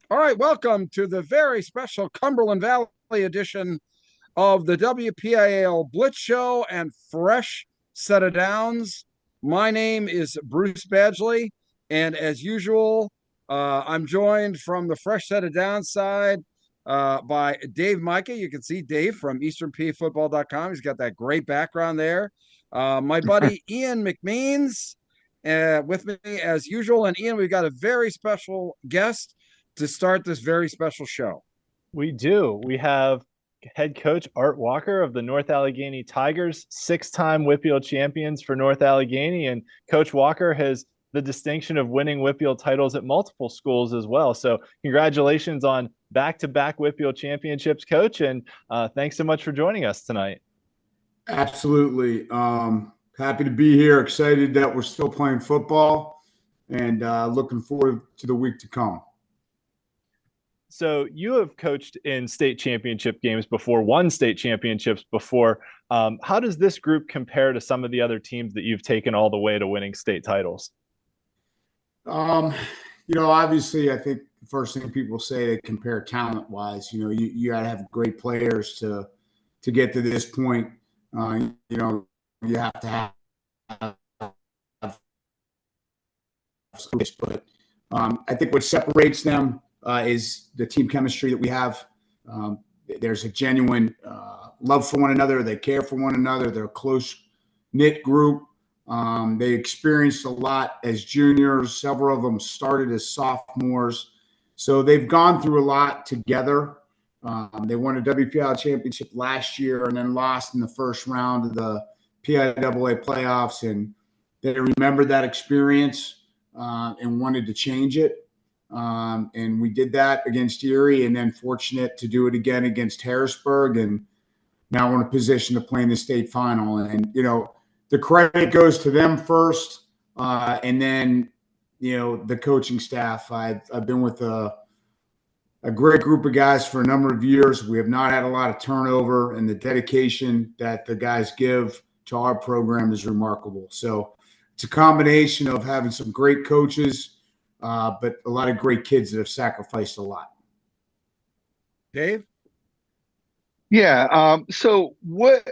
All right, welcome to the very special Cumberland Valley edition of the Wpial Blitz Show and Fresh Set of Downs. My name is Bruce Badgley, and as usual, I'm joined from the Fresh Set of Downs side by Dave MIKA. You can see Dave from EasternPAFootball.com. He's got that great background there. My buddy Ian McMeans with me as usual. And Ian, we've got a very special guest to start this very special show. We do. We have head coach Art Walker of the North Allegheny Tigers, six-time Wpial champions for North Allegheny. And Coach Walker has the distinction of winning Wpial titles at multiple schools as well. So congratulations on back-to-back Wpial championships, Coach. And thanks so much for joining us tonight. Absolutely. Happy to be here. Excited that we're still playing football and looking forward to the week to come. So you have coached in state championship games before, won state championships before. How does this group compare to some of the other teams that you've taken all the way to winning state titles? Obviously, I think the first thing people say, they compare talent-wise. You got to have great players to get to this point. You have to have but I think what separates them is the team chemistry that we have. There's a genuine love for one another. They care for one another. They're a close-knit group. They experienced a lot as juniors. Several of them started as sophomores. So they've gone through a lot together. They won a WPIAL championship last year and then lost in the first round of the PIAA playoffs. And they remembered that experience and wanted to change it. And we did that against Erie, and then fortunate to do it again against Harrisburg. And now we're in a position to play in the state final. And, the credit goes to them first. And then, the coaching staff. I've been with a great group of guys for a number of years. We have not had a lot of turnover, and the dedication that the guys give to our program is remarkable. So it's a combination of having some great coaches, but a lot of great kids that have sacrificed a lot. Dave? Yeah. So what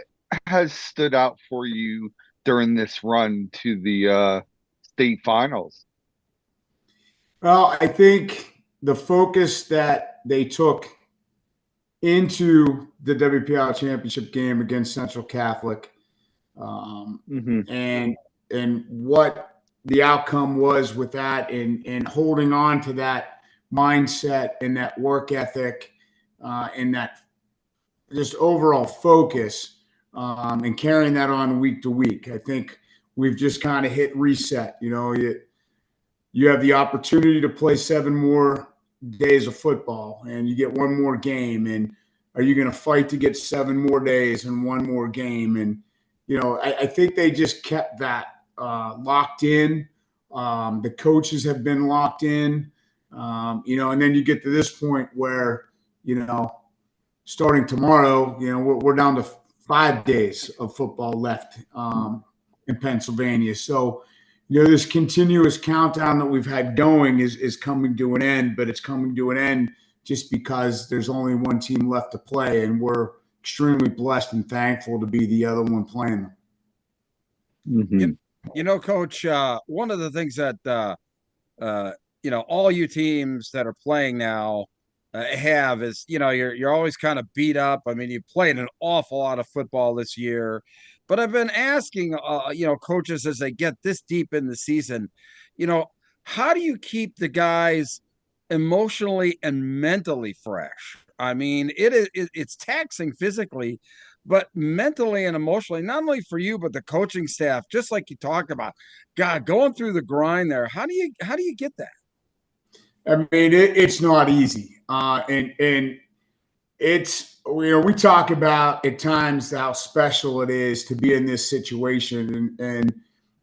has stood out for you during this run to the state finals? Well, I think the focus that they took into the WPIAL championship game against Central Catholic, and what the outcome was with that, and holding on to that mindset and that work ethic, and that just overall focus, and carrying that on week to week. I think we've just kind of hit reset. You have the opportunity to play 7 more days of football, and you get one more game. And are you going to fight to get 7 more days and one more game? And, I think they just kept that locked in. The coaches have been locked in, and then you get to this point where, starting tomorrow, we're down to 5 days of football left in Pennsylvania. So, this continuous countdown that we've had going is coming to an end, but it's coming to an end just because there's only one team left to play, and we're extremely blessed and thankful to be the other one playing them. Coach, one of the things that, all you teams that are playing now have is, you're always kind of beat up. I mean, you played an awful lot of football this year. But I've been asking, coaches as they get this deep in the season, how do you keep the guys emotionally and mentally fresh? I mean, it's taxing physically, but mentally and emotionally, not only for you, but the coaching staff, just like you talked about. God, going through the grind there, how do you get that? I mean, it's not easy. And it's, we talk about at times how special it is to be in this situation, and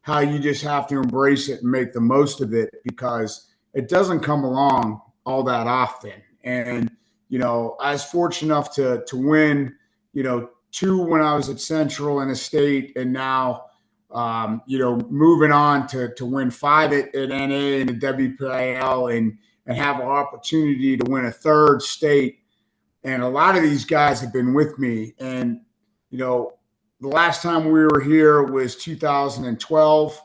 how you just have to embrace it and make the most of it, because it doesn't come along all that often. And, I was fortunate enough to win, 2 when I was at Central and a state, and now, moving on to win 5 at NA and the WPIAL. and have an opportunity to win a third state. And a lot of these guys have been with me. And, you know, the last time we were here was 2012.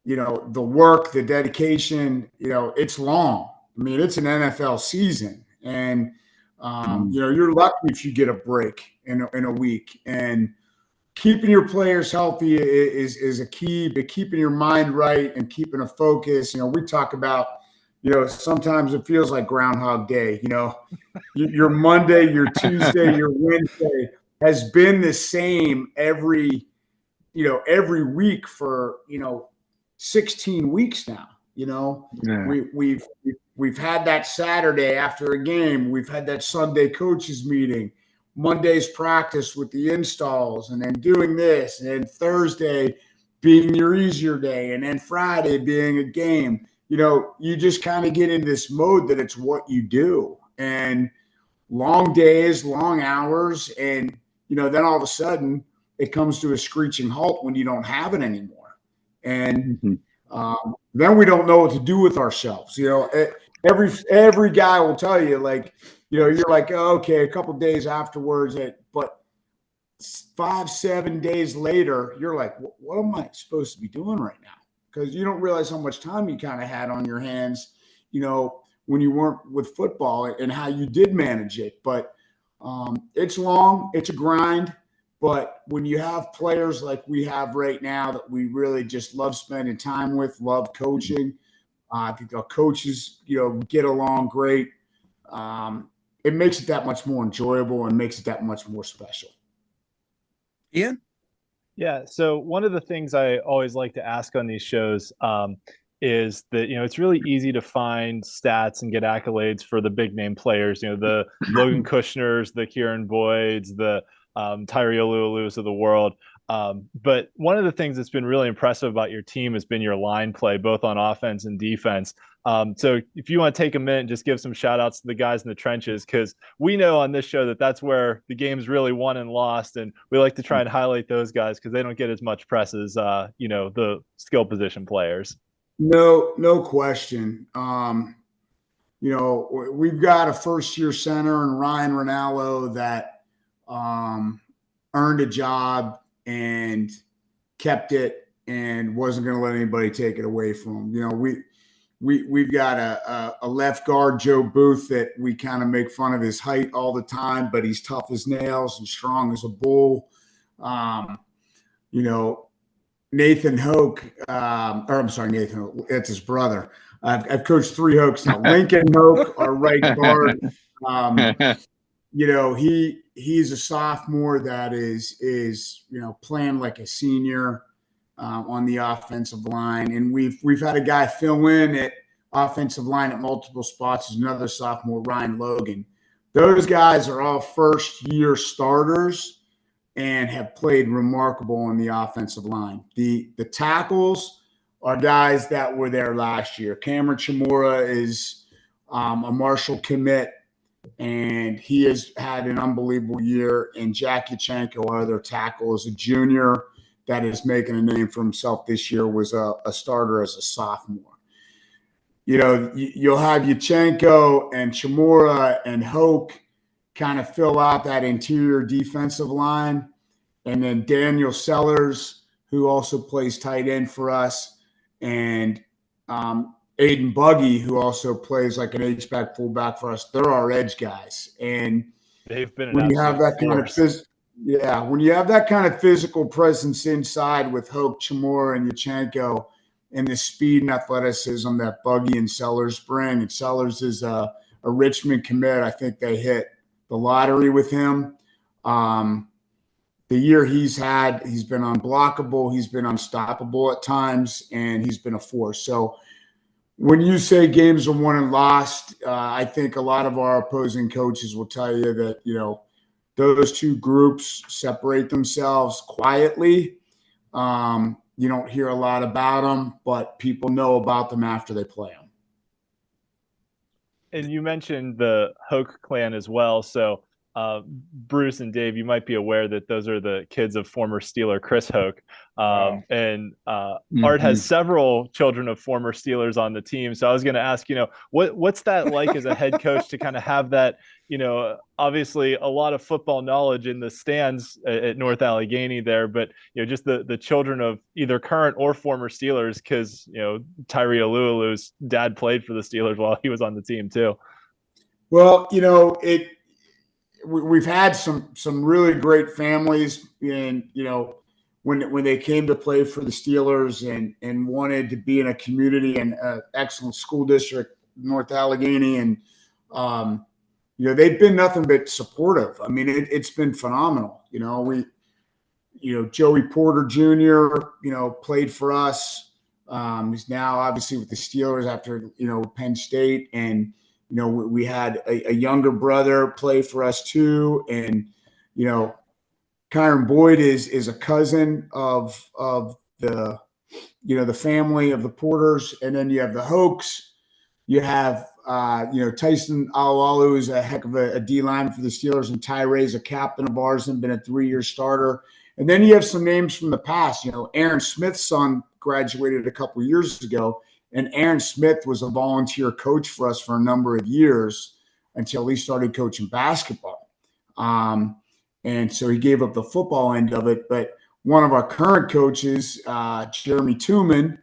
You know, the work, the dedication, you know, it's long. I mean, it's an NFL season. And, you know, you're lucky if you get a break in a week. And keeping your players healthy is a key, but keeping your mind right and keeping a focus. You know, we talk about, you know, sometimes it feels like Groundhog Day. You know, your Monday, your Tuesday, your Wednesday has been the same every week for, 16 weeks now. You know, Yeah. we've had that Saturday after a game. We've had that Sunday coaches meeting, Monday's practice with the installs, and then doing this, and then Thursday being your easier day, and then Friday being a game. You know, you just kind of get in this mode that it's what you do, and long days, long hours, and, you know, then all of a sudden it comes to a screeching halt when you don't have it anymore. And then we don't know what to do with ourselves. You know, every guy will tell you, like, you know, you're like, oh, okay, a couple of days afterwards, but 5-7 days later, you're like, what am I supposed to be doing right now? Because you don't realize how much time you kind of had on your hands, you know, when you weren't with football, and how you did manage it. But it's long, it's a grind. But when you have players like we have right now that we really just love spending time with, love coaching, I think our coaches, you know, get along great. It makes it that much more enjoyable and makes it that much more special. Ian? Yeah. So one of the things I always like to ask on these shows is that, you know, it's really easy to find stats and get accolades for the big name players, you know, the Logan Kushners, the Kieran Boyds, the Tyree Oluwalus of the world. But one of the things that's been really impressive about your team has been your line play, both on offense and defense. So if you want to take a minute and just give some shout outs to the guys in the trenches, because we know on this show that that's where the game's really won and lost. And we like to try and highlight those guys because they don't get as much press as, you know, the skill position players. No question. You know, we've got a first-year center in Ryan Ronaldo that earned a job and kept it and wasn't going to let anybody take it away from him. You know, we've got a left guard, Joe Booth, that we kind of make fun of his height all the time, but he's tough as nails and strong as a bull. You know, Nathan Hoke, Nathan Hoke, that's his brother. I've coached 3 Hokes now. Lincoln Hoke, our right guard. You know, he's a sophomore that is you know, playing like a senior on the offensive line, and we've had a guy fill in at offensive line at multiple spots. Is another sophomore, Ryan Logan. Those guys are all first-year starters and have played remarkable on the offensive line. The tackles are guys that were there last year. Cameron Chamora is a Marshall commit, and he has had an unbelievable year. And Jack Yachenko, our other tackle, is a junior that is making a name for himself this year, was a starter as a sophomore. You know, you'll have Yachenko and Chamora and Hoke kind of fill out that interior defensive line. And then Daniel Sellers, who also plays tight end for us, and Aiden Buggy, who also plays like an H-back fullback for us. They're our edge guys. And they've been when you have that kind of when you have that kind of physical presence inside with Hope, Chamora, and Yachenko, and the speed and athleticism that Buggy and Sellers bring, and Sellers is a Richmond commit. I think they hit the lottery with him. The year he's had, he's been unblockable, he's been unstoppable at times, and he's been a force. So when you say games are won and lost, I think a lot of our opposing coaches will tell you that, you know, those two groups separate themselves quietly. You don't hear a lot about them, but people know about them after they play them. And you mentioned the Hoke clan as well. So Bruce and Dave, you might be aware that those are the kids of former Steeler Chris Hoke. Wow. And Art has several children of former Steelers on the team. So I was going to ask, what's that like as a head coach to kind of have that, obviously a lot of football knowledge in the stands at North Allegheny there, but, just the children of either current or former Steelers, because, Tyree Alualu's dad played for the Steelers while he was on the team too. Well, we've had some really great families, and when they came to play for the Steelers and wanted to be in a community and an excellent school district, North Allegheny, and they've been nothing but supportive. I mean, it's been phenomenal. Joey Porter Jr. Played for us. He's now obviously with the Steelers after Penn State, and we had a younger brother play for us too. And, Kyron Boyd is a cousin of the, the family of the Porters. And then you have the Hokes. You have, Tyson Alualu is a heck of a D line for the Steelers, and Tyree's a captain of ours and been a 3-year starter. And then you have some names from the past. Aaron Smith's son graduated a couple of years ago. And Aaron Smith was a volunteer coach for us for a number of years until he started coaching basketball. And so he gave up the football end of it. But one of our current coaches, Jeremy Tooman,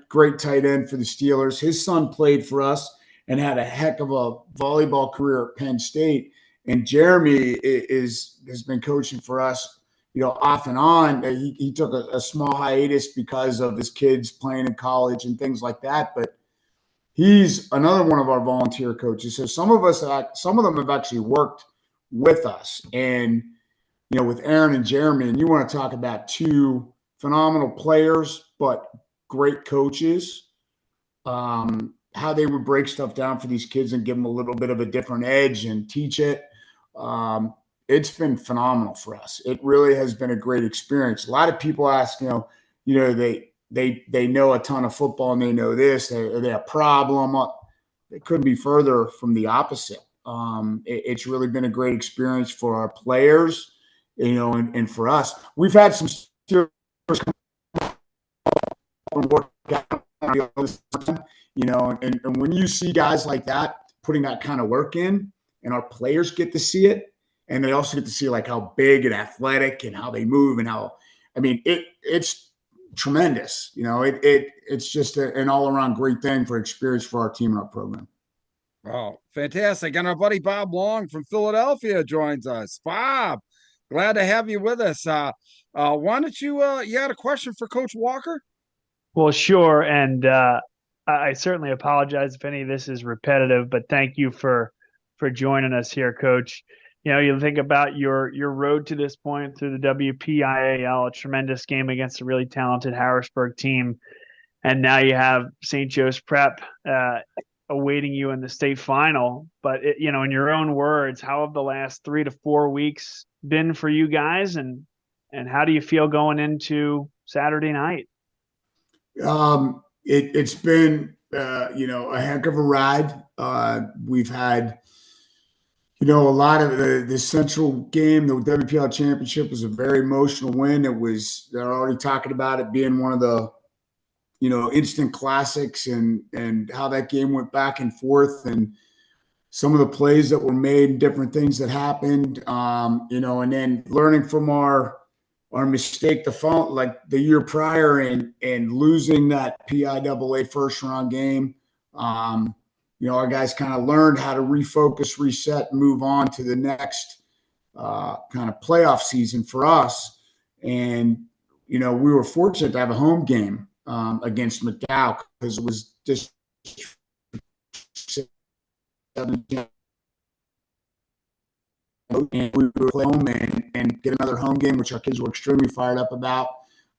great tight end for the Steelers. His son played for us and had a heck of a volleyball career at Penn State. And Jeremy has been coaching for us off and on. He took a small hiatus because of his kids playing in college and things like that. But he's another one of our volunteer coaches. So some of them have actually worked with us. And, with Aaron and Jeremy, and you want to talk about two phenomenal players, but great coaches, how they would break stuff down for these kids and give them a little bit of a different edge and teach it. It's been phenomenal for us. It really has been a great experience. A lot of people ask, they know a ton of football and they know this. Are they a problem? It couldn't be further from the opposite. It's really been a great experience for our players, and for us. We've had some Steelers come and work out, and when you see guys like that putting that kind of work in, and our players get to see it, and they also get to see like how big and athletic and how they move and it's tremendous. It's just an all around great thing for experience for our team and our program. Oh, fantastic. And our buddy Bob Long from Philadelphia joins us. Bob, glad to have you with us. Why don't you had a question for Coach Walker? Well, sure. And I certainly apologize if any of this is repetitive, but thank you for joining us here, Coach. You think about your road to this point through the Wpial, a tremendous game against a really talented Harrisburg team. And now you have St. Joe's Prep awaiting you in the state final. But, in your own words, how have the last 3 to 4 weeks been for you guys? And how do you feel going into Saturday night? It's been, a heck of a ride. We've had, a lot of the central game, the WPIAL Championship was a very emotional win. They're already talking about it being one of the, instant classics and how that game went back and forth and some of the plays that were made and different things that happened, and then learning from our mistake the year prior and losing that PIAA first round game. Our guys kind of learned how to refocus, reset, and move on to the next kind of playoff season for us. And, we were fortunate to have a home game against McDowell because it was just and we would play home and get another home game, which our kids were extremely fired up about.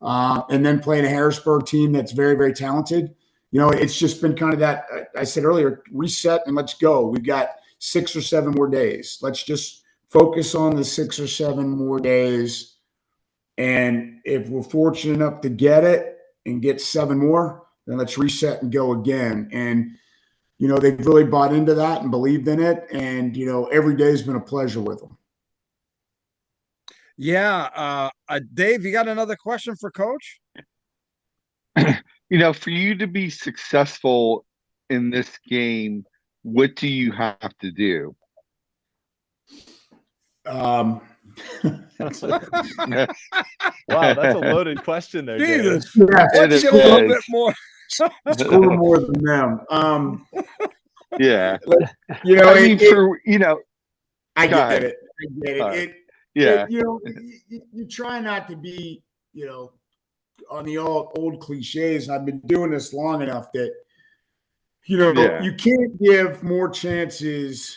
And then playing a Harrisburg team that's very, very talented. It's just been kind of that, I said earlier, reset and let's go. We've got 6 or 7 more days. Let's just focus on the 6 or 7 more days. And if we're fortunate enough to get it and get 7 more, then let's reset and go again. And, they've really bought into that and believed in it. And, every day has been a pleasure with them. Yeah. Dave, you got another question for Coach? For you to be successful in this game, what do you have to do? Wow, that's a loaded question there, David. Jesus, let's get a little bit more. Score more than them. Yeah. I get ahead. it. I get it. Yeah. You try not to be, on the old cliches. I've been doing this long enough that, you can't give more chances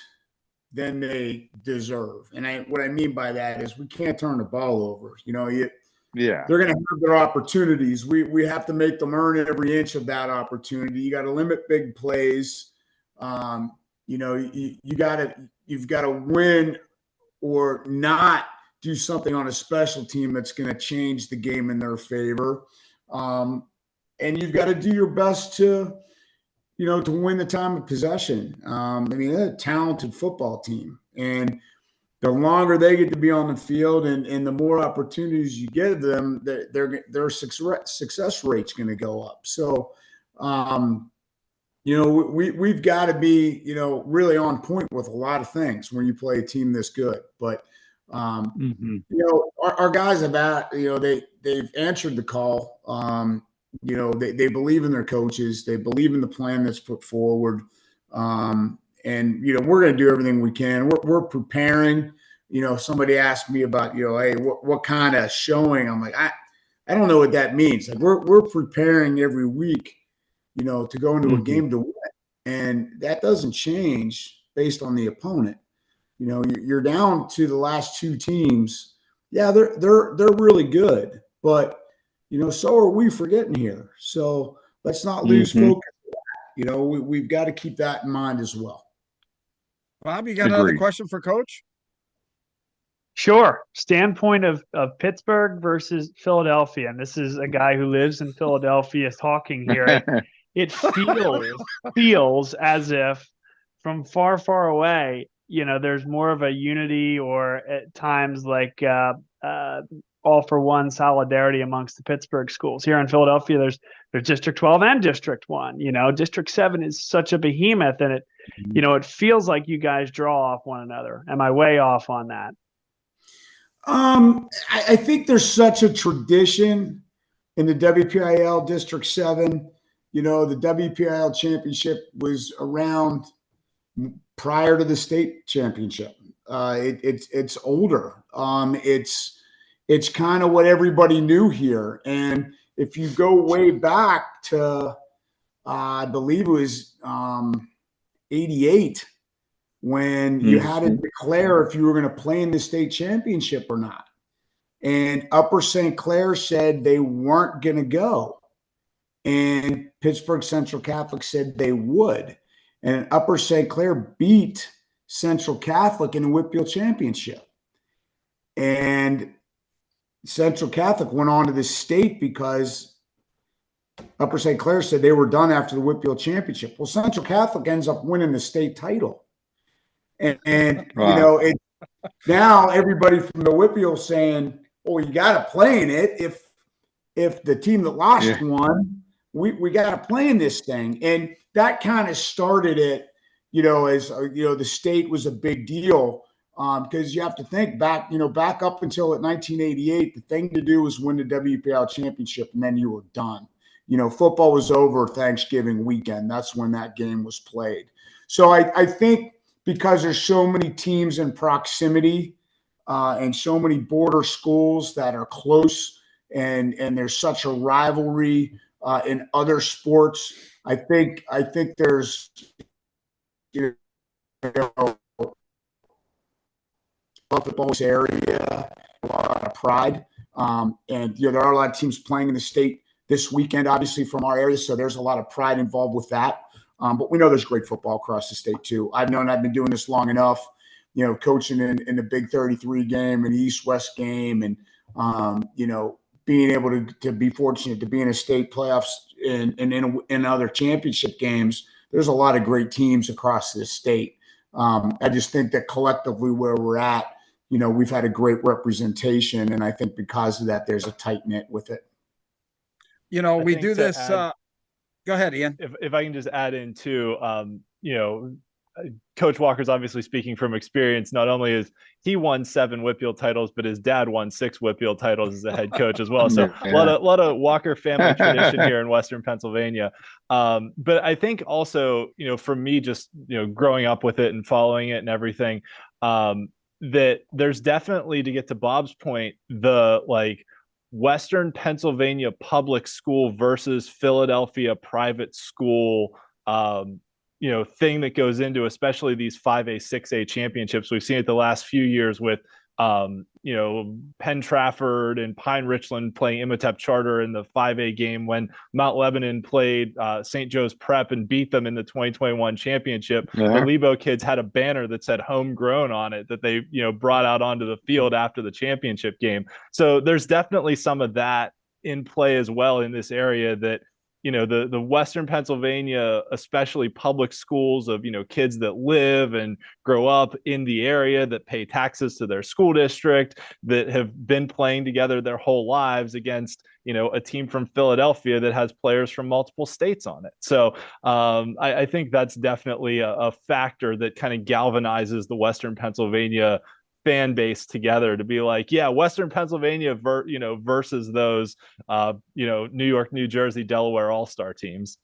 than they deserve. And what I mean by that is we can't turn the ball over. They're going to have their opportunities. We have to make them earn every inch of that opportunity. You got to limit big plays. You've got to win or not do something on a special team that's going to change the game in their favor. And you've got to do your best to win the time of possession. They're a talented football team, and the longer they get to be on the field and the more opportunities you give them, their success rate's going to go up. So, we've got to be, really on point with a lot of things when you play a team this good. But, our guys have they've answered the call. They believe in their coaches. They believe in the plan that's put forward. And, we're going to do everything we can. We're preparing. Somebody asked me about, hey, what kind of showing? I'm like, I don't know what that means. Like we're preparing every week, to go into a game to win. And that doesn't change based on the opponent. You're down to the last two teams. Yeah, they're really good, but so are we for getting here. So let's not lose focus. We've got to keep that in mind as well. Bob, you got another question for Coach? Sure. Standpoint of Pittsburgh versus Philadelphia. And this is a guy who lives in Philadelphia talking here. It feels as if from far, far away, there's more of a unity or at times like all for one solidarity amongst the Pittsburgh schools. Here in Philadelphia, there's District 12 and District 1. District 7 is such a behemoth, and it feels like you guys draw off one another. Am I way off on that? I think there's such a tradition in the WPIAL District 7. The WPIAL championship was around prior to the state championship. It's older. It's kind of what everybody knew here. And if you go way back to, I believe it was 88, when you had to declare if you were going to play in the state championship or not. And Upper St. Clair said they weren't going to go. And Pittsburgh Central Catholic said they would. And Upper St. Clair beat Central Catholic in the Wpial championship. And Central Catholic went on to the state because Upper St. Clair said they were done after the Wpial championship. Well, Central Catholic ends up winning the state title. And wow. Now everybody from the Wpial saying, "Oh, you got to play in it. If the team that lost won, we got to play in this thing." And that kind of started it, as the state was a big deal because you have to think back, back up until 1988, the thing to do was win the WPIAL championship, and then you were done. Football was over Thanksgiving weekend. That's when that game was played. So I think, because there's so many teams in proximity and so many border schools that are close and there's such a rivalry in other sports, I think there's football area, a lot of pride. And there are a lot of teams playing in the state this weekend, obviously from our area. So there's a lot of pride involved with that. But we know there's great football across the state too. I've been doing this long enough, coaching in the Big 33 game and the East-West game, and being able to be fortunate to be in a state playoffs and in other championship games. there's a lot of great teams across this state. I just think that collectively where we're at, we've had a great representation. And I think because of that, there's a tight knit with it. We do this. Go ahead, Ian. If I can just add in too, Coach Walker's obviously speaking from experience. Not only is he won 7 Wpial titles, but his dad won 6 Wpial titles as a head coach as well. So a lot of Walker family tradition here in Western Pennsylvania. But I think also, for me, just, growing up with it and following it and everything, that there's definitely, to get to Bob's point, the Western Pennsylvania public school versus Philadelphia private school, thing that goes into especially these 5A, 6A championships. We've seen it the last few years with, Penn Trafford and Pine Richland playing Imhotep Charter in the 5A game when Mount Lebanon played St. Joe's Prep and beat them in the 2021 championship. The Lebo kids had a banner that said homegrown on it that they, brought out onto the field after the championship game. So there's definitely some of that in play as well in this area that, the Western Pennsylvania, especially public schools of, kids that live and grow up in the area that pay taxes to their school district, that have been playing together their whole lives against, a team from Philadelphia that has players from multiple states on it. So I think that's definitely a factor that kind of galvanizes the Western Pennsylvania fan base together to be like, yeah, Western Pennsylvania, versus those, New York, New Jersey, Delaware all-star teams.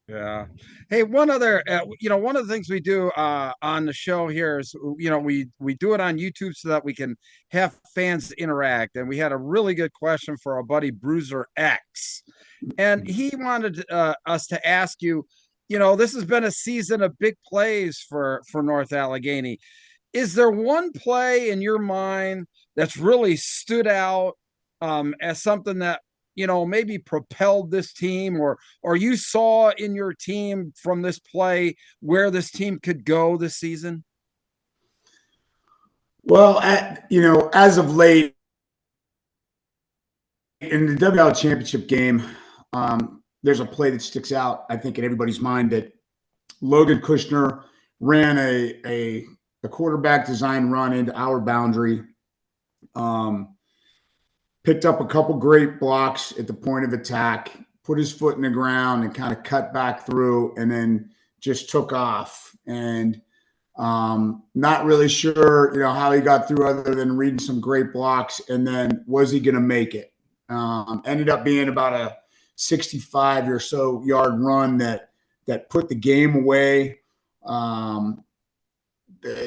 Yeah. Hey, one other, one of the things we do on the show here is, we do it on YouTube so that we can have fans interact. And we had a really good question for our buddy Bruiser X, and he wanted us to ask you, this has been a season of big plays for North Allegheny. Is there one play in your mind that's really stood out as something that, maybe propelled this team, or you saw in your team from this play where this team could go this season? Well, as of late in the WPIAL championship game, there's a play that sticks out, I think, in everybody's mind, that Logan Kushner ran a quarterback design run into our boundary, picked up a couple great blocks at the point of attack, put his foot in the ground and kind of cut back through, and then just took off. And not really sure, how he got through other than reading some great blocks. And then was he going to make it? Ended up being about a 65 or so yard run that put the game away.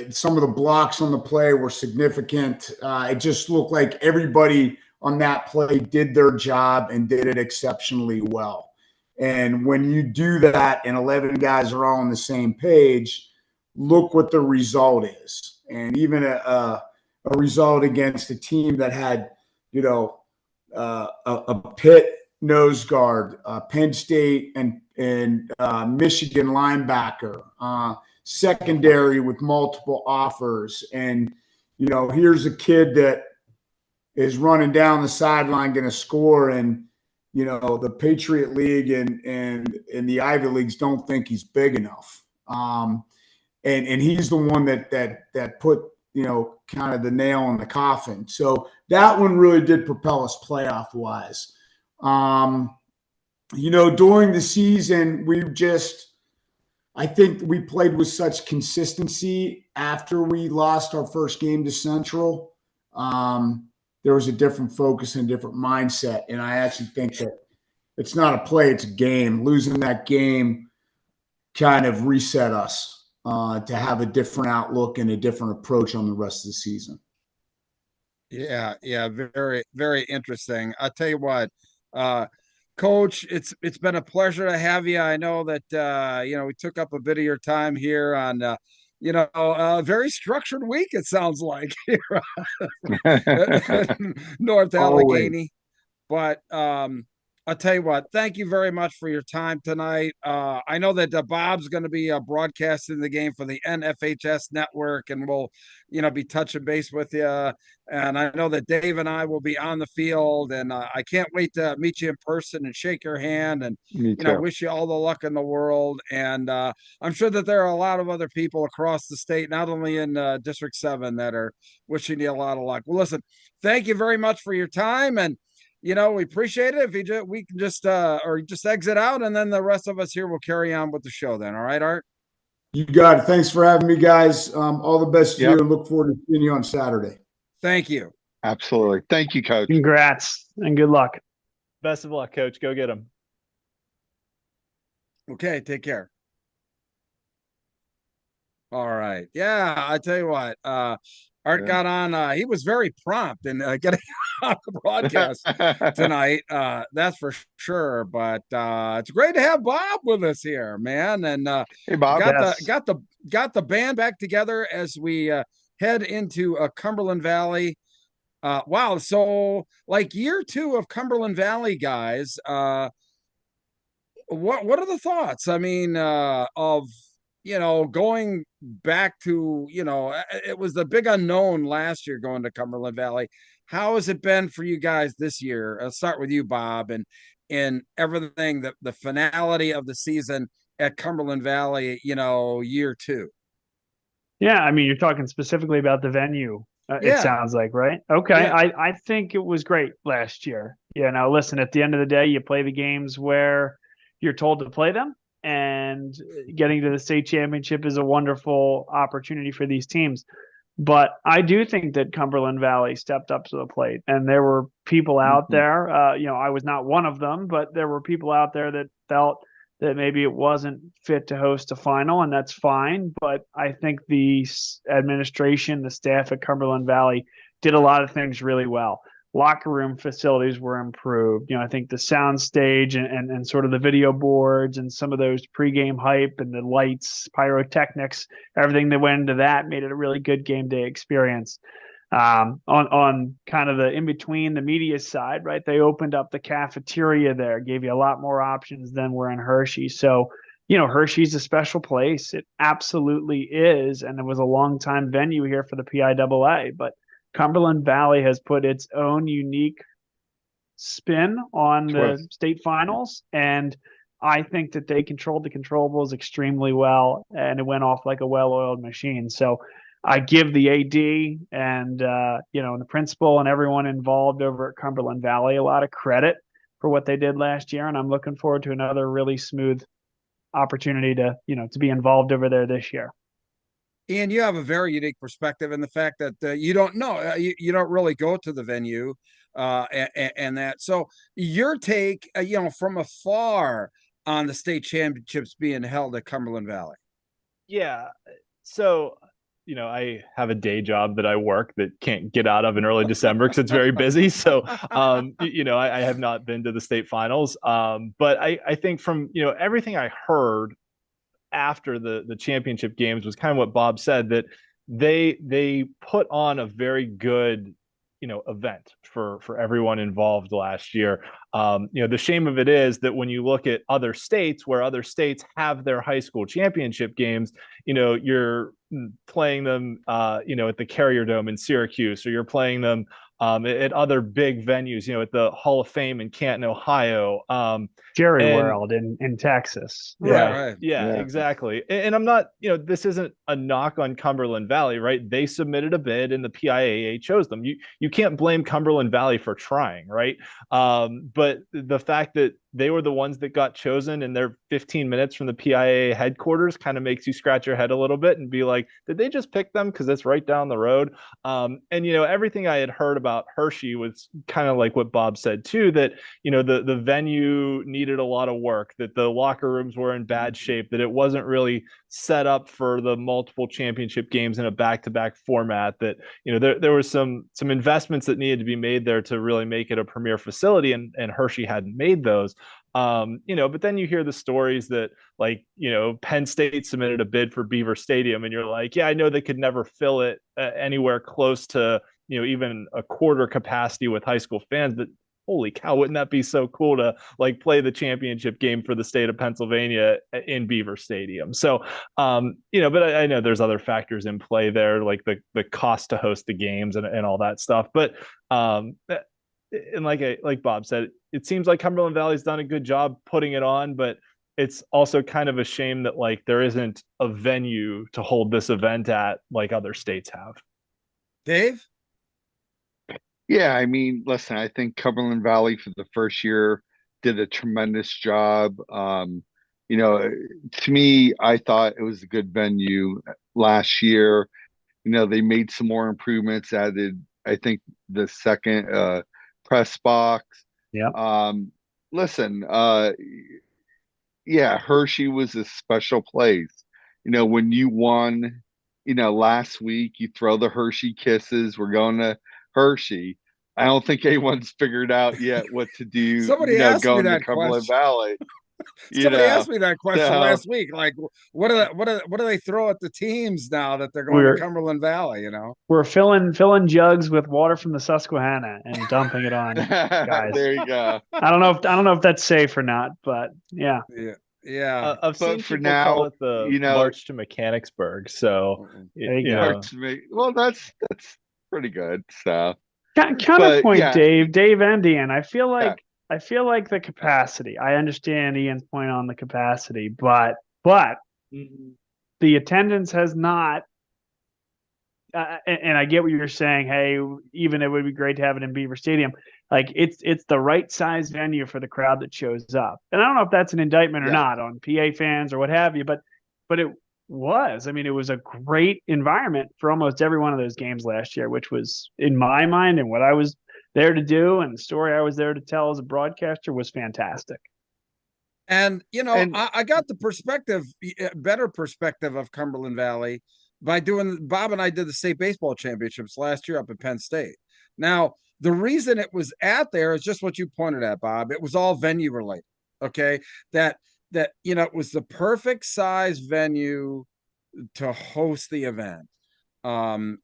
Some of the blocks on the play were significant. It just looked like everybody on that play did their job and did it exceptionally well. And when you do that and 11 guys are all on the same page, look what the result is. And even a result against a team that had, a Pitt nose guard, Penn State and Michigan linebacker, secondary with multiple offers. And, here's a kid that is running down the sideline, going to score. And, the Patriot League and the Ivy Leagues don't think he's big enough. And he's the one that put, kind of the nail in the coffin. So that one really did propel us playoff wise. During the season, I think we played with such consistency after we lost our first game to Central. There was a different focus and different mindset. And I actually think that it's not a play, it's a game. Losing that game kind of reset us to have a different outlook and a different approach on the rest of the season. Yeah. Very, very interesting. I'll tell you what, Coach, it's been a pleasure to have you. I know that, we took up a bit of your time here on, a very structured week, it sounds like, here North Allegheny. But, I'll tell you what, thank you very much for your time tonight. I know that Bob's going to be broadcasting the game for the NFHS network, and we'll, be touching base with you. And I know that Dave and I will be on the field, and I can't wait to meet you in person and shake your hand and, Me too. wish you all the luck in the world. And I'm sure that there are a lot of other people across the state, not only in District 7, that are wishing you a lot of luck. Well, listen, thank you very much for your time, and we appreciate it. If we can just or just exit out, and then the rest of us here will carry on with the show then. All right, Art? You got it. Thanks for having me, guys. All the best to Yep. you, and look forward to seeing you on Saturday. Thank you. Absolutely. Thank you, Coach. Congrats and good luck. Best of luck, Coach. Go get them. Okay, take care. All right. Yeah, I tell you what, Art got on. He was very prompt in getting on the broadcast tonight. That's for sure. But it's great to have Bob with us here, man. And Hey, Bob. got the band back together as we head into Cumberland Valley. Wow. So like year 2 of Cumberland Valley, guys. What are the thoughts? I mean, of going back to, it was the big unknown last year going to Cumberland Valley. How has it been for you guys this year? I'll start with you, Bob, and everything, the finality of the season at Cumberland Valley, year 2. Yeah, I mean, you're talking specifically about the venue. Yeah. It sounds like, right? Okay, Yeah. I think it was great last year. Listen, at the end of the day, you play the games where you're told to play them, and getting to the state championship is a wonderful opportunity for these teams. But I do think that Cumberland Valley stepped up to the plate, and there were people out there. I was not one of them, but there were people out there that felt that maybe it wasn't fit to host a final, and that's fine. But I think the administration, the staff at Cumberland Valley did a lot of things really well. Locker room facilities were improved. I think the sound stage and sort of the video boards and some of those pregame hype and the lights, pyrotechnics, everything that went into that made it a really good game day experience. On kind of the in between the media side, right? They opened up the cafeteria there, gave you a lot more options than we're in Hershey. So, Hershey's a special place. It absolutely is. And it was a long time venue here for the PIAA, but Cumberland Valley has put its own unique spin on the state finals. And I think that they controlled the controllables extremely well, and it went off like a well-oiled machine. So I give the AD and, the principal and everyone involved over at Cumberland Valley a lot of credit for what they did last year. And I'm looking forward to another really smooth opportunity to be involved over there this year. Ian, you have a very unique perspective in the fact that you don't know, you don't really go to the venue and that. So your take, from afar on the state championships being held at Cumberland Valley. Yeah. So, I have a day job that I work that can't get out of in early December because it's very busy. So, I have not been to the state finals. But I think from, everything I heard after the championship games was kind of what Bob said, that they put on a very good event for everyone involved last year. The shame of it is that when you look at other states where other states have their high school championship games, you're playing them at the Carrier Dome in Syracuse, or you're playing them at other big venues, at the Hall of Fame in Canton, Ohio. Jerry World in Texas. Yeah, right. Yeah, exactly. And I'm not, this isn't a knock on Cumberland Valley, right? They submitted a bid and the PIAA chose them. You can't blame Cumberland Valley for trying, right? But the fact that they were the ones that got chosen and they're 15 minutes from the PIAA headquarters kind of makes you scratch your head a little bit and be like, did they just pick them because it's right down the road? And everything I had heard about Hershey was kind of like what Bob said too, that the venue needed a lot of work, that the locker rooms were in bad shape, that it wasn't really set up for the multiple championship games in a back-to-back format, that there was some investments that needed to be made there to really make it a premier facility, and Hershey hadn't made those. But then you hear the stories that, like, Penn State submitted a bid for Beaver Stadium, and you're like, yeah, I know they could never fill it anywhere close to, even a quarter capacity with high school fans, but holy cow, wouldn't that be so cool to like play the championship game for the state of Pennsylvania in Beaver Stadium? So, but I know there's other factors in play there, like the cost to host the games and all that stuff. But and like Bob said, it seems like Cumberland Valley's done a good job putting it on, but it's also kind of a shame that like there isn't a venue to hold this event at like other states have. Dave? Yeah, I mean, listen, I think Cumberland Valley for the first year did a tremendous job. To me, I thought it was a good venue last year. They made some more improvements, added, I think, the second press box. Yeah. Listen, yeah, Hershey was a special place. When you won, last week, you throw the Hershey kisses. We're going to Hershey. I don't think anyone's figured out yet what to do, Somebody asked me going to that Cumberland question. Valley. Somebody asked me that question So- last week. Like, what do they throw at the teams now that they're going to Cumberland Valley? We're filling jugs with water from the Susquehanna and dumping it on guys. There you go. I don't know if that's safe or not, but yeah. Yeah. I've But seen for people now, call it the March to Mechanicsburg. So There you go. Well, that's pretty good. So Counterpoint, yeah. Dave and Ian. I feel like the capacity. I understand Ian's point on the capacity, but the attendance has not. And I get what you're saying. Hey, even it would be great to have it in Beaver Stadium. Like it's the right size venue for the crowd that shows up. And I don't know if that's an indictment or not on PA fans or what have you, but it was. I mean, it was a great environment for almost every one of those games last year, which was, in my mind, and what I was there to do and the story I was there to tell as a broadcaster was fantastic. And, I got the better perspective of Cumberland Valley by Bob and I did the state baseball championships last year up at Penn State. Now, the reason it was at there is just what you pointed at, Bob. It was all venue related. Okay. That it was the perfect size venue to host the event. And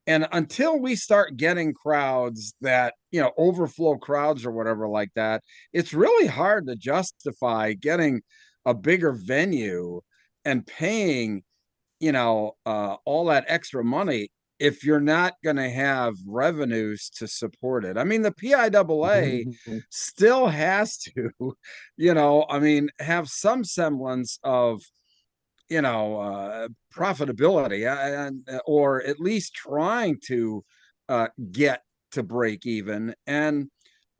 until we start getting crowds that, overflow crowds or whatever like that, it's really hard to justify getting a bigger venue and paying, all that extra money if you're not going to have revenues to support it. I mean, the PIAA still has to, have some semblance of, profitability or at least trying to get to break even. And,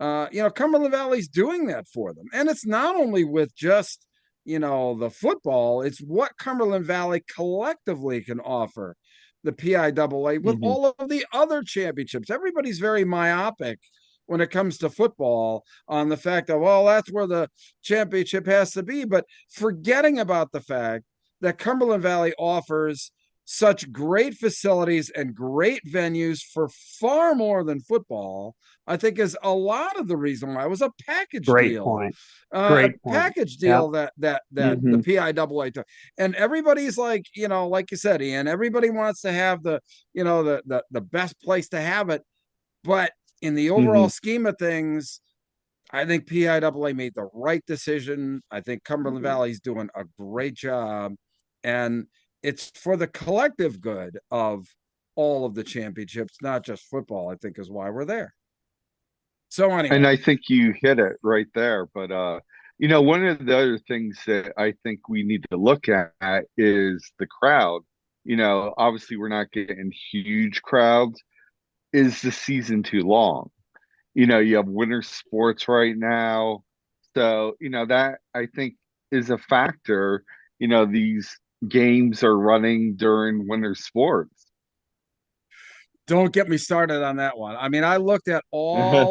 Cumberland Valley's doing that for them. And it's not only with just, the football, it's what Cumberland Valley collectively can offer the PIAA with all of the other championships. Everybody's very myopic when it comes to football on the fact that, well, that's where the championship has to be, but forgetting about the fact that Cumberland Valley offers such great facilities and great venues for far more than football, I think is a lot of the reason why it was a package deal. Point. Package deal that the PIAA took. And everybody's like, like you said, Ian, everybody wants to have the best place to have it. But in the overall scheme of things, I think PIAA made the right decision. I think Cumberland Valley's doing a great job. And it's for the collective good of all of the championships, not just football, I think is why we're there. So anyway. And I think you hit it right there. But, one of the other things that I think we need to look at is the crowd. Obviously we're not getting huge crowds. Is the season too long? You have winter sports right now. So, that I think is a factor. These games are running during winter sports. Don't get me started on that one. I mean, I looked at all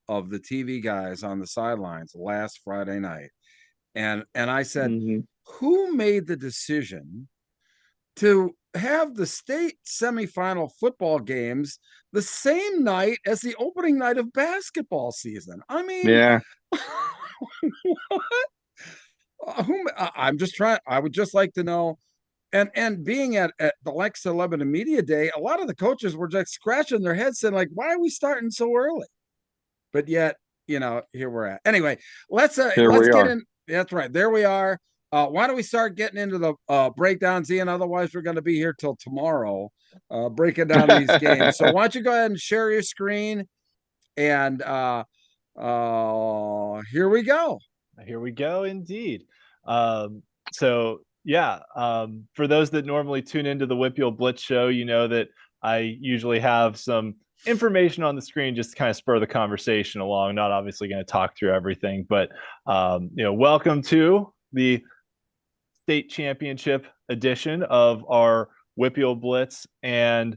of the TV guys on the sidelines last Friday night. And I said, who made the decision to have the state semifinal football games the same night as the opening night of basketball season? I mean, yeah. What? I would just like to know And being at the Lexa Lebanon Media Day, a lot of the coaches were just scratching their heads saying, like, why are we starting so early? But yet, here we're at. Anyway, let's get in. That's right. There we are. Why don't we start getting into the breakdowns, Ian? Otherwise, we're going to be here till tomorrow breaking down these games. So why don't you go ahead and share your screen? And here we go. Here we go, indeed. So for those that normally tune into the Wpial Blitz show, you know that I usually have some information on the screen just to kind of spur the conversation along. Not obviously going to talk through everything, but welcome to the state championship edition of our Wpial Blitz and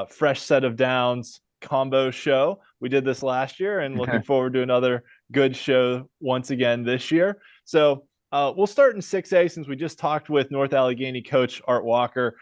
fresh set of downs combo show. We did this last year and looking forward to another good show once again this year. So we'll start in 6A since we just talked with North Allegheny coach Art Walker.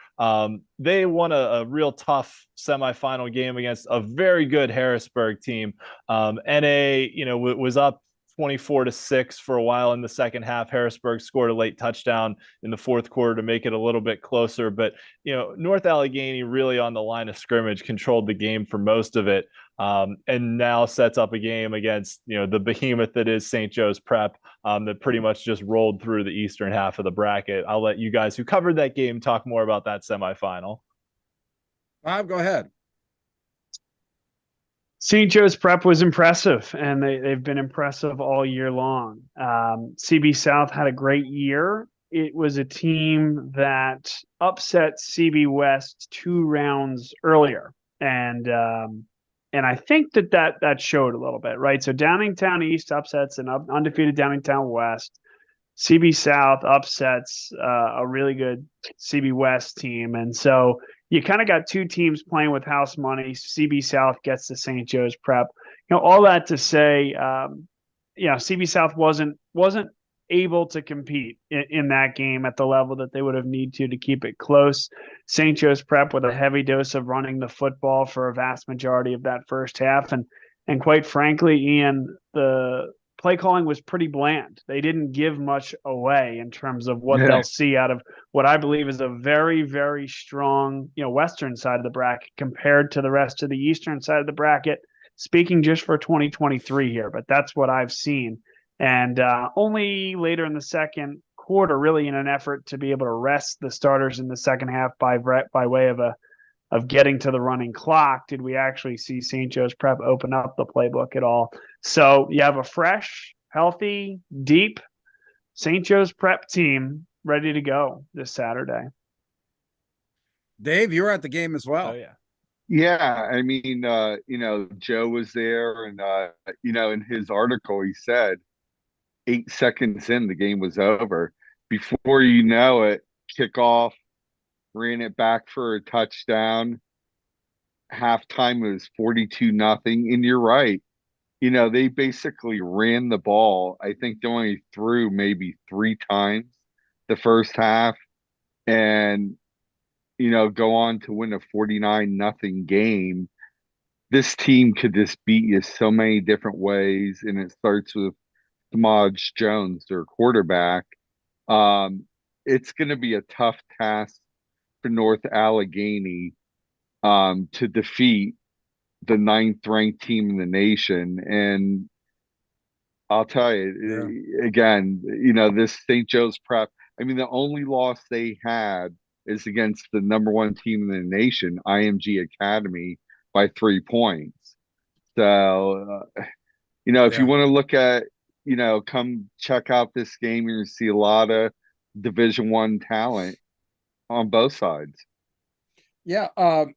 They won a real tough semifinal game against a very good Harrisburg team. NA, was up 24-6 for a while in the second half. Harrisburg scored a late touchdown in the fourth quarter to make it a little bit closer. But, North Allegheny really on the line of scrimmage controlled the game for most of it. And now sets up a game against, the behemoth that is St. Joe's Prep that pretty much just rolled through the eastern half of the bracket. I'll let you guys who covered that game talk more about that semifinal. Bob, go ahead. St. Joe's Prep was impressive, and they've been impressive all year long. CB South had a great year. It was a team that upset CB West 2 rounds earlier, and I think that showed a little bit, right? So Downingtown East upsets an undefeated Downingtown West. CB South upsets a really good CB West team, and so you kind of got two teams playing with house money. CB South gets to St. Joe's Prep. All that to say, CB South wasn't able to compete in that game at the level that they would have needed to keep it close. St. Joe's Prep with a heavy dose of running the football for a vast majority of that first half. And quite frankly, Ian, the play calling was pretty bland. They didn't give much away in terms of what they'll see out of what I believe is a very, very strong, western side of the bracket compared to the rest of the eastern side of the bracket, speaking just for 2023 here, but that's what I've seen. And only later in the second quarter, really in an effort to be able to rest the starters in the second half by way of getting to the running clock, did we actually see St. Joe's Prep open up the playbook at all. So you have a fresh, healthy, deep St. Joe's Prep team ready to go this Saturday. Dave, you were at the game as well. Oh, yeah. Yeah, I mean, Joe was there, and in his article he said 8 seconds in the game was over. Before you know it, kickoff, ran it back for a touchdown. Halftime was 42-0, and you're right. They basically ran the ball. I think they only threw maybe 3 times the first half, and go on to win a 49-0 game. This team could just beat you so many different ways, and it starts with Samaj Jones, their quarterback. It's going to be a tough task for North Allegheny to defeat the 9th ranked team in the nation. And I'll tell you, again, this St. Joe's Prep, I mean, the only loss they had is against the number 1 team in the nation, IMG Academy, by 3 points. So, if you want to look at, come check out this game, you're going to see a lot of Division I talent on both sides. Yeah,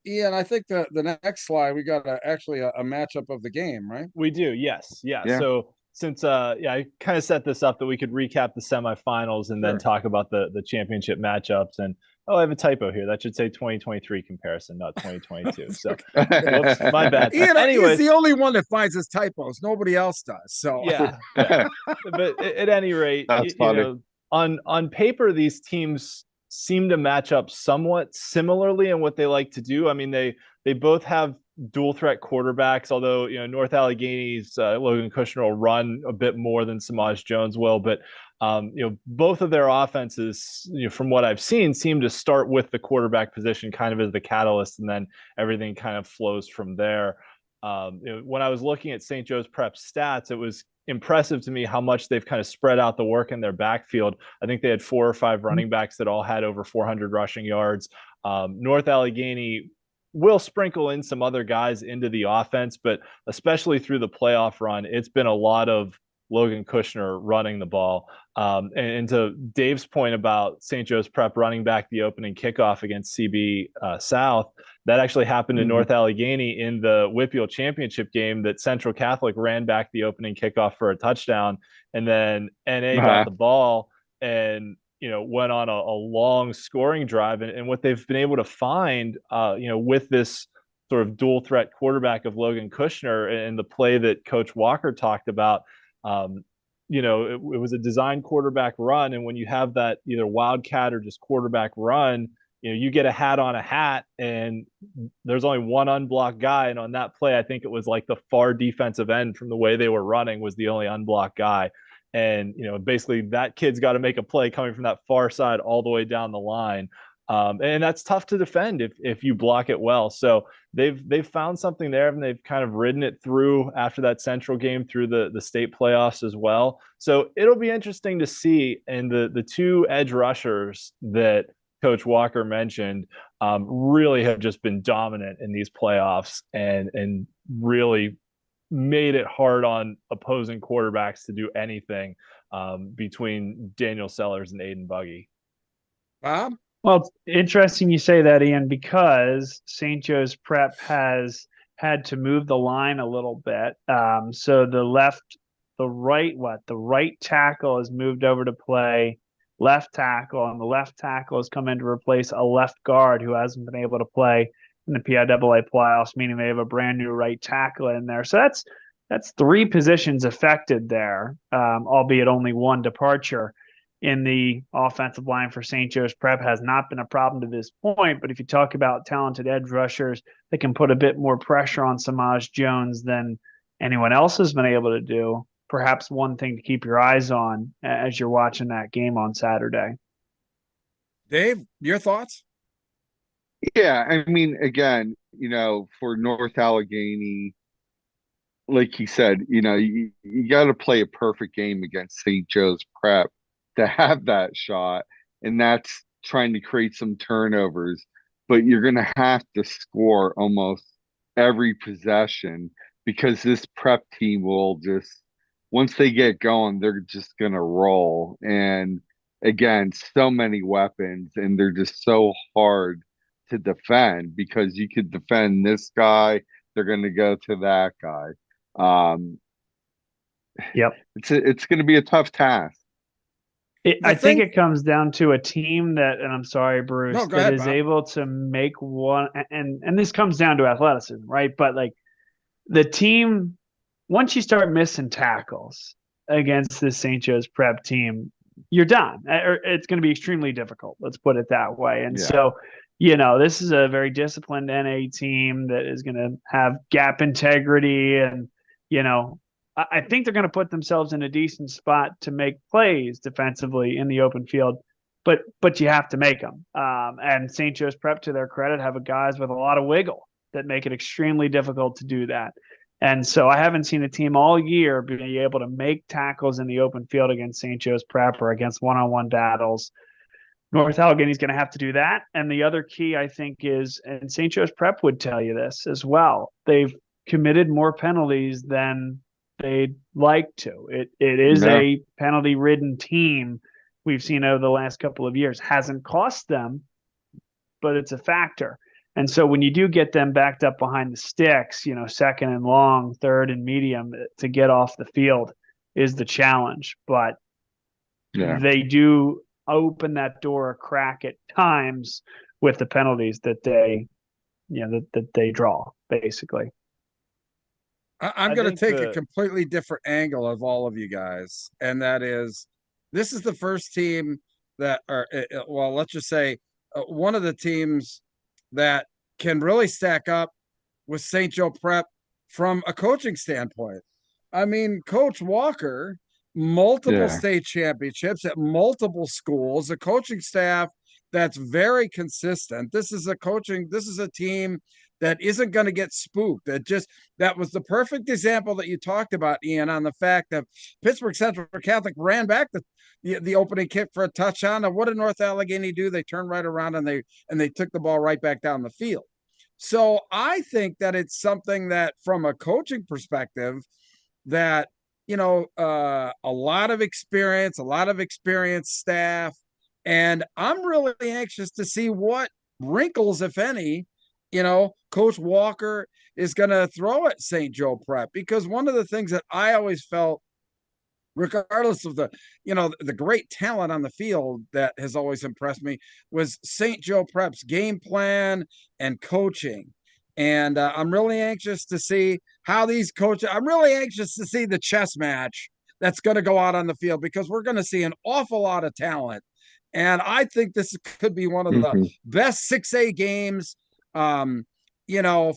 Ian, I think the next slide, we got actually a matchup of the game, right? We do, yes. Yeah. So since I kind of set this up that we could recap the semifinals and then talk about the championship matchups. And I have a typo here. That should say 2023 comparison, not 2022. So whoops, my bad. Ian, Ian's the only one that finds his typos. Nobody else does. So yeah. But at any rate, on paper, these teams seem to match up somewhat similarly in what they like to do. I mean, they both have dual threat quarterbacks, although, North Allegheny's Logan Kushner will run a bit more than Samaj Jones will, but both of their offenses, from what I've seen, seem to start with the quarterback position kind of as the catalyst, and then everything kind of flows from there. When I was looking at St. Joe's Prep's stats, it was impressive to me how much they've kind of spread out the work in their backfield. I think they had 4 or 5 running backs that all had over 400 rushing yards. North Allegheny will sprinkle in some other guys into the offense, but especially through the playoff run, it's been a lot of Logan Kushner running the ball. And to Dave's point about St. Joe's Prep running back the opening kickoff against CB South, that actually happened in North Allegheny in the Wpial Championship game, that Central Catholic ran back the opening kickoff for a touchdown, and then NA got the ball and went on a long scoring drive. And what they've been able to find, with this sort of dual threat quarterback of Logan Kushner and the play that Coach Walker talked about, it was a design quarterback run. And when you have that either wildcat or just quarterback run, you get a hat on a hat, and there's only one unblocked guy. And on that play, I think it was like the far defensive end from the way they were running was the only unblocked guy. And, basically that kid's got to make a play coming from that far side all the way down the line. And that's tough to defend if you block it well. So they've found something there, and they've kind of ridden it through after that Central game through the state playoffs as well. So it'll be interesting to see. And the 2 edge rushers that Coach Walker mentioned really have just been dominant in these playoffs and really made it hard on opposing quarterbacks to do anything between Daniel Sellers and Aiden Buggy. Bob? Well, it's interesting you say that, Ian, because St. Joe's Prep has had to move the line a little bit. So the right tackle has moved over to play left tackle, and the left tackle has come in to replace a left guard who hasn't been able to play in the PIAA playoffs, meaning they have a brand new right tackle in there. So that's 3 positions affected there, albeit only 1 departure in the offensive line for St. Joe's Prep. Has not been a problem to this point. But if you talk about talented edge rushers that can put a bit more pressure on Samaj Jones than anyone else has been able to do, perhaps one thing to keep your eyes on as you're watching that game on Saturday. Dave, your thoughts? Yeah, I mean, again, for North Allegheny, like he said, you got to play a perfect game against St. Joe's Prep to have that shot, and that's trying to create some turnovers. But you're going to have to score almost every possession, because this Prep team will just, once they get going, they're just going to roll. And again, so many weapons, and they're just so hard to defend, because you could defend this guy, they're going to go to that guy. Yep. It's going to be a tough task. I think it comes down to a team that, and I'm sorry, Bruce, is able to make one, and this comes down to athleticism, right? But like the team, once you start missing tackles against the St. Joe's Prep team, you're done. It's going to be extremely difficult. Let's put it that way. And so, this is a very disciplined NA team that is going to have gap integrity, and, I think they're going to put themselves in a decent spot to make plays defensively in the open field, but you have to make them. And St. Joe's Prep, to their credit, have guys with a lot of wiggle that make it extremely difficult to do that. And so I haven't seen a team all year be able to make tackles in the open field against St. Joe's Prep or against one-on-one battles. North Allegheny is going to have to do that. And the other key, I think, is, and St. Joe's Prep would tell you this as well, they've committed more penalties than they'd like to. It is a penalty-ridden team we've seen over the last couple of years. Hasn't cost them, but it's a factor. And so when you do get them backed up behind the sticks, 2nd and long, 3rd and medium, to get off the field is the challenge. But they do open that door a crack at times with the penalties that they draw, basically. I'm going to take a completely different angle of all of you guys, and that is, this is the first team that let's just say one of the teams that can really stack up with St. Joe Prep from a coaching standpoint. I mean, Coach Walker, multiple state championships at multiple schools, a coaching staff that's very consistent. This is a team that isn't going to get spooked. That was the perfect example that you talked about, Ian, on the fact that Pittsburgh Central Catholic ran back the opening kick for a touchdown. And what did North Allegheny do? They turned right around and they took the ball right back down the field. So I think that it's something that, from a coaching perspective, that a lot of experienced staff, and I'm really anxious to see what wrinkles, if any, Coach Walker is going to throw at St. Joe Prep, because one of the things that I always felt, regardless of the great talent on the field that has always impressed me, was St. Joe Prep's game plan and coaching. And I'm really anxious to see how these coaches, I'm really anxious to see the chess match that's going to go out on the field, because we're going to see an awful lot of talent. And I think this could be one of the best 6A games, from, in a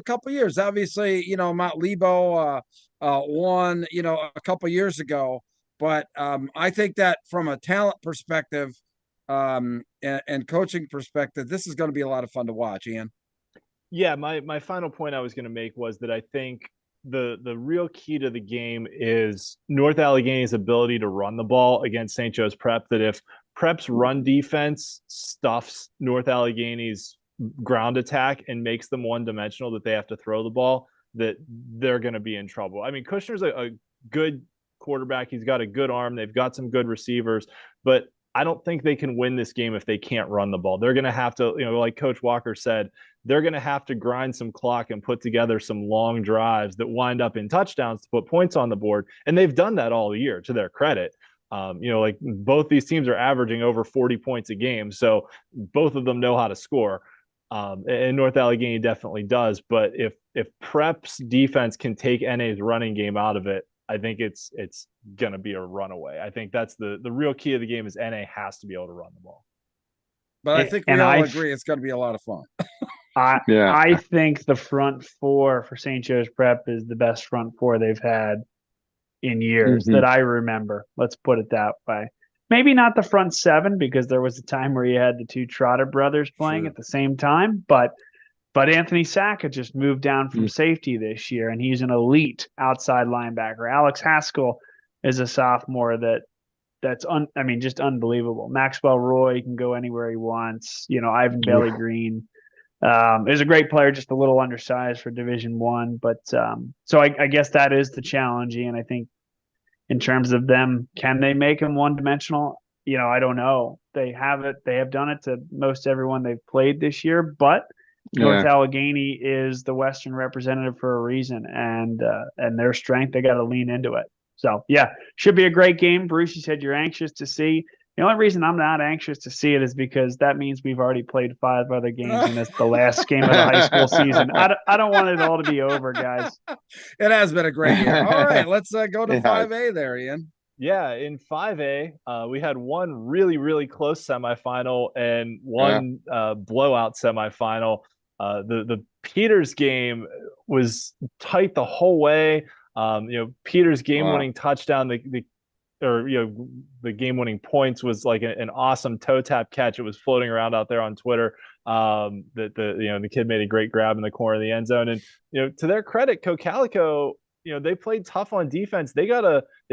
couple of years. Obviously, Mount Lebo won, a couple of years ago. But I think that from a talent perspective, and coaching perspective, this is going to be a lot of fun to watch, Ian. Yeah, my final point I was going to make was that I think the real key to the game is North Allegheny's ability to run the ball against St. Joe's Prep. That if Prep's run defense stuffs North Allegheny's ground attack and makes them one-dimensional, that they have to throw the ball, that they're going to be in trouble. I mean, Kushner's a good quarterback. He's got a good arm. They've got some good receivers, but I don't think they can win this game if they can't run the ball. They're going to have to, like Coach Walker said, they're going to have to grind some clock and put together some long drives that wind up in touchdowns to put points on the board. And they've done that all year, to their credit. Like both these teams are averaging over 40 points a game. So both of them know how to score. And North Allegheny definitely does. But if Prep's defense can take NA's running game out of it, I think it's going to be a runaway. I think that's the real key of the game, is NA has to be able to run the ball. But I think we all agree it's going to be a lot of fun. I think the front four for St. Joe's Prep is the best front four they've had in years that I remember. Let's put it that way. Maybe not the front seven, because there was a time where you had the two Trotter brothers playing at the same time, but Anthony Sacca just moved down from safety this year, and he's an elite outside linebacker. Alex Haskell is a sophomore that's just unbelievable. Maxwell Roy can go anywhere he wants. Ivan Bailey Green is a great player, just a little undersized for Division I. But so I guess that is the challenge, and I think in terms of them, can they make him one-dimensional? I don't know. They have done it to most everyone they've played this year, but North Allegheny is the Western representative for a reason, and their strength, they got to lean into it. So should be a great game. Bruce, you said you're anxious to see. The only reason I'm not anxious to see it is because that means we've already played 5 other games, and it's the last game of the high school season. I don't want it all to be over, guys. It has been a great year. All right, let's go to 5A there, Ian. Yeah, in 5A, we had one really, really close semifinal and one blowout semifinal. The Peters game was tight the whole way. Peters game-winning touchdown, the game-winning points was like an awesome toe tap catch. It was floating around out there on Twitter. The kid made a great grab in the corner of the end zone. And to their credit, Cocalico, they played tough on defense. They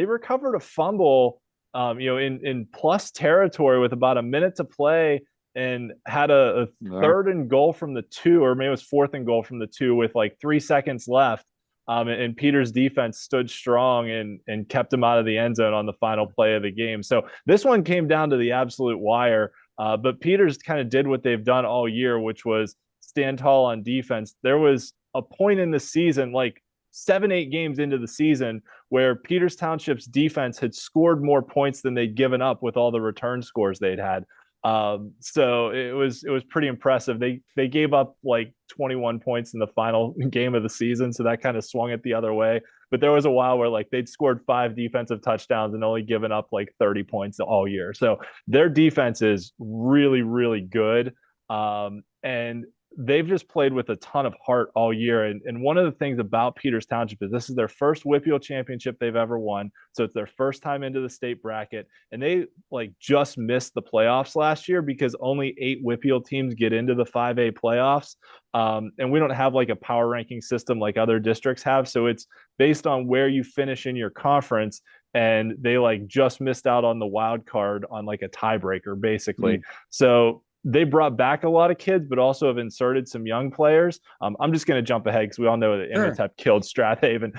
recovered a fumble, in plus territory with about a minute to play, and had a 3rd and goal from the 2, or maybe it was 4th and goal from the 2 with like 3 seconds left. And Peters' defense stood strong and kept him out of the end zone on the final play of the game. So this one came down to the absolute wire. But Peters kind of did what they've done all year, which was stand tall on defense. There was a point in the season, like 7-8 games into the season, where Peters Township's defense had scored more points than they'd given up with all the return scores they'd had. So it was pretty impressive. They gave up like 21 points in the final game of the season, so that kind of swung it the other way. But there was a while where like they'd scored 5 defensive touchdowns and only given up like 30 points all year. So their defense is really, really good. And they've just played with a ton of heart all year. And one of the things about Peters Township is this is their first Wpial championship they've ever won. So it's their first time into the state bracket. And they like just missed the playoffs last year because only 8 Wpial teams get into the 5A playoffs. And we don't have like a power ranking system like other districts have. So it's based on where you finish in your conference. And they like just missed out on the wild card on like a tiebreaker, basically. So they brought back a lot of kids, but also have inserted some young players. I'm just going to jump ahead because we all know that Imhotep killed Strathaven.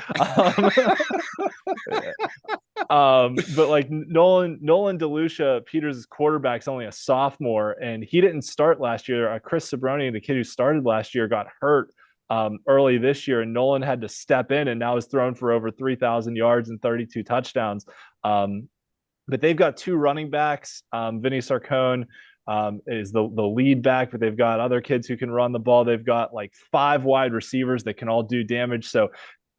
But like Nolan DeLucia, Peters' quarterback's only a sophomore, and he didn't start last year. Chris Sabroni, the kid who started last year, got hurt early this year, and Nolan had to step in, and now is thrown for over 3,000 yards and 32 touchdowns. But they've got 2 running backs. Vinny Sarcone is the lead back, but they've got other kids who can run the ball. They've got like 5 wide receivers that can all do damage. So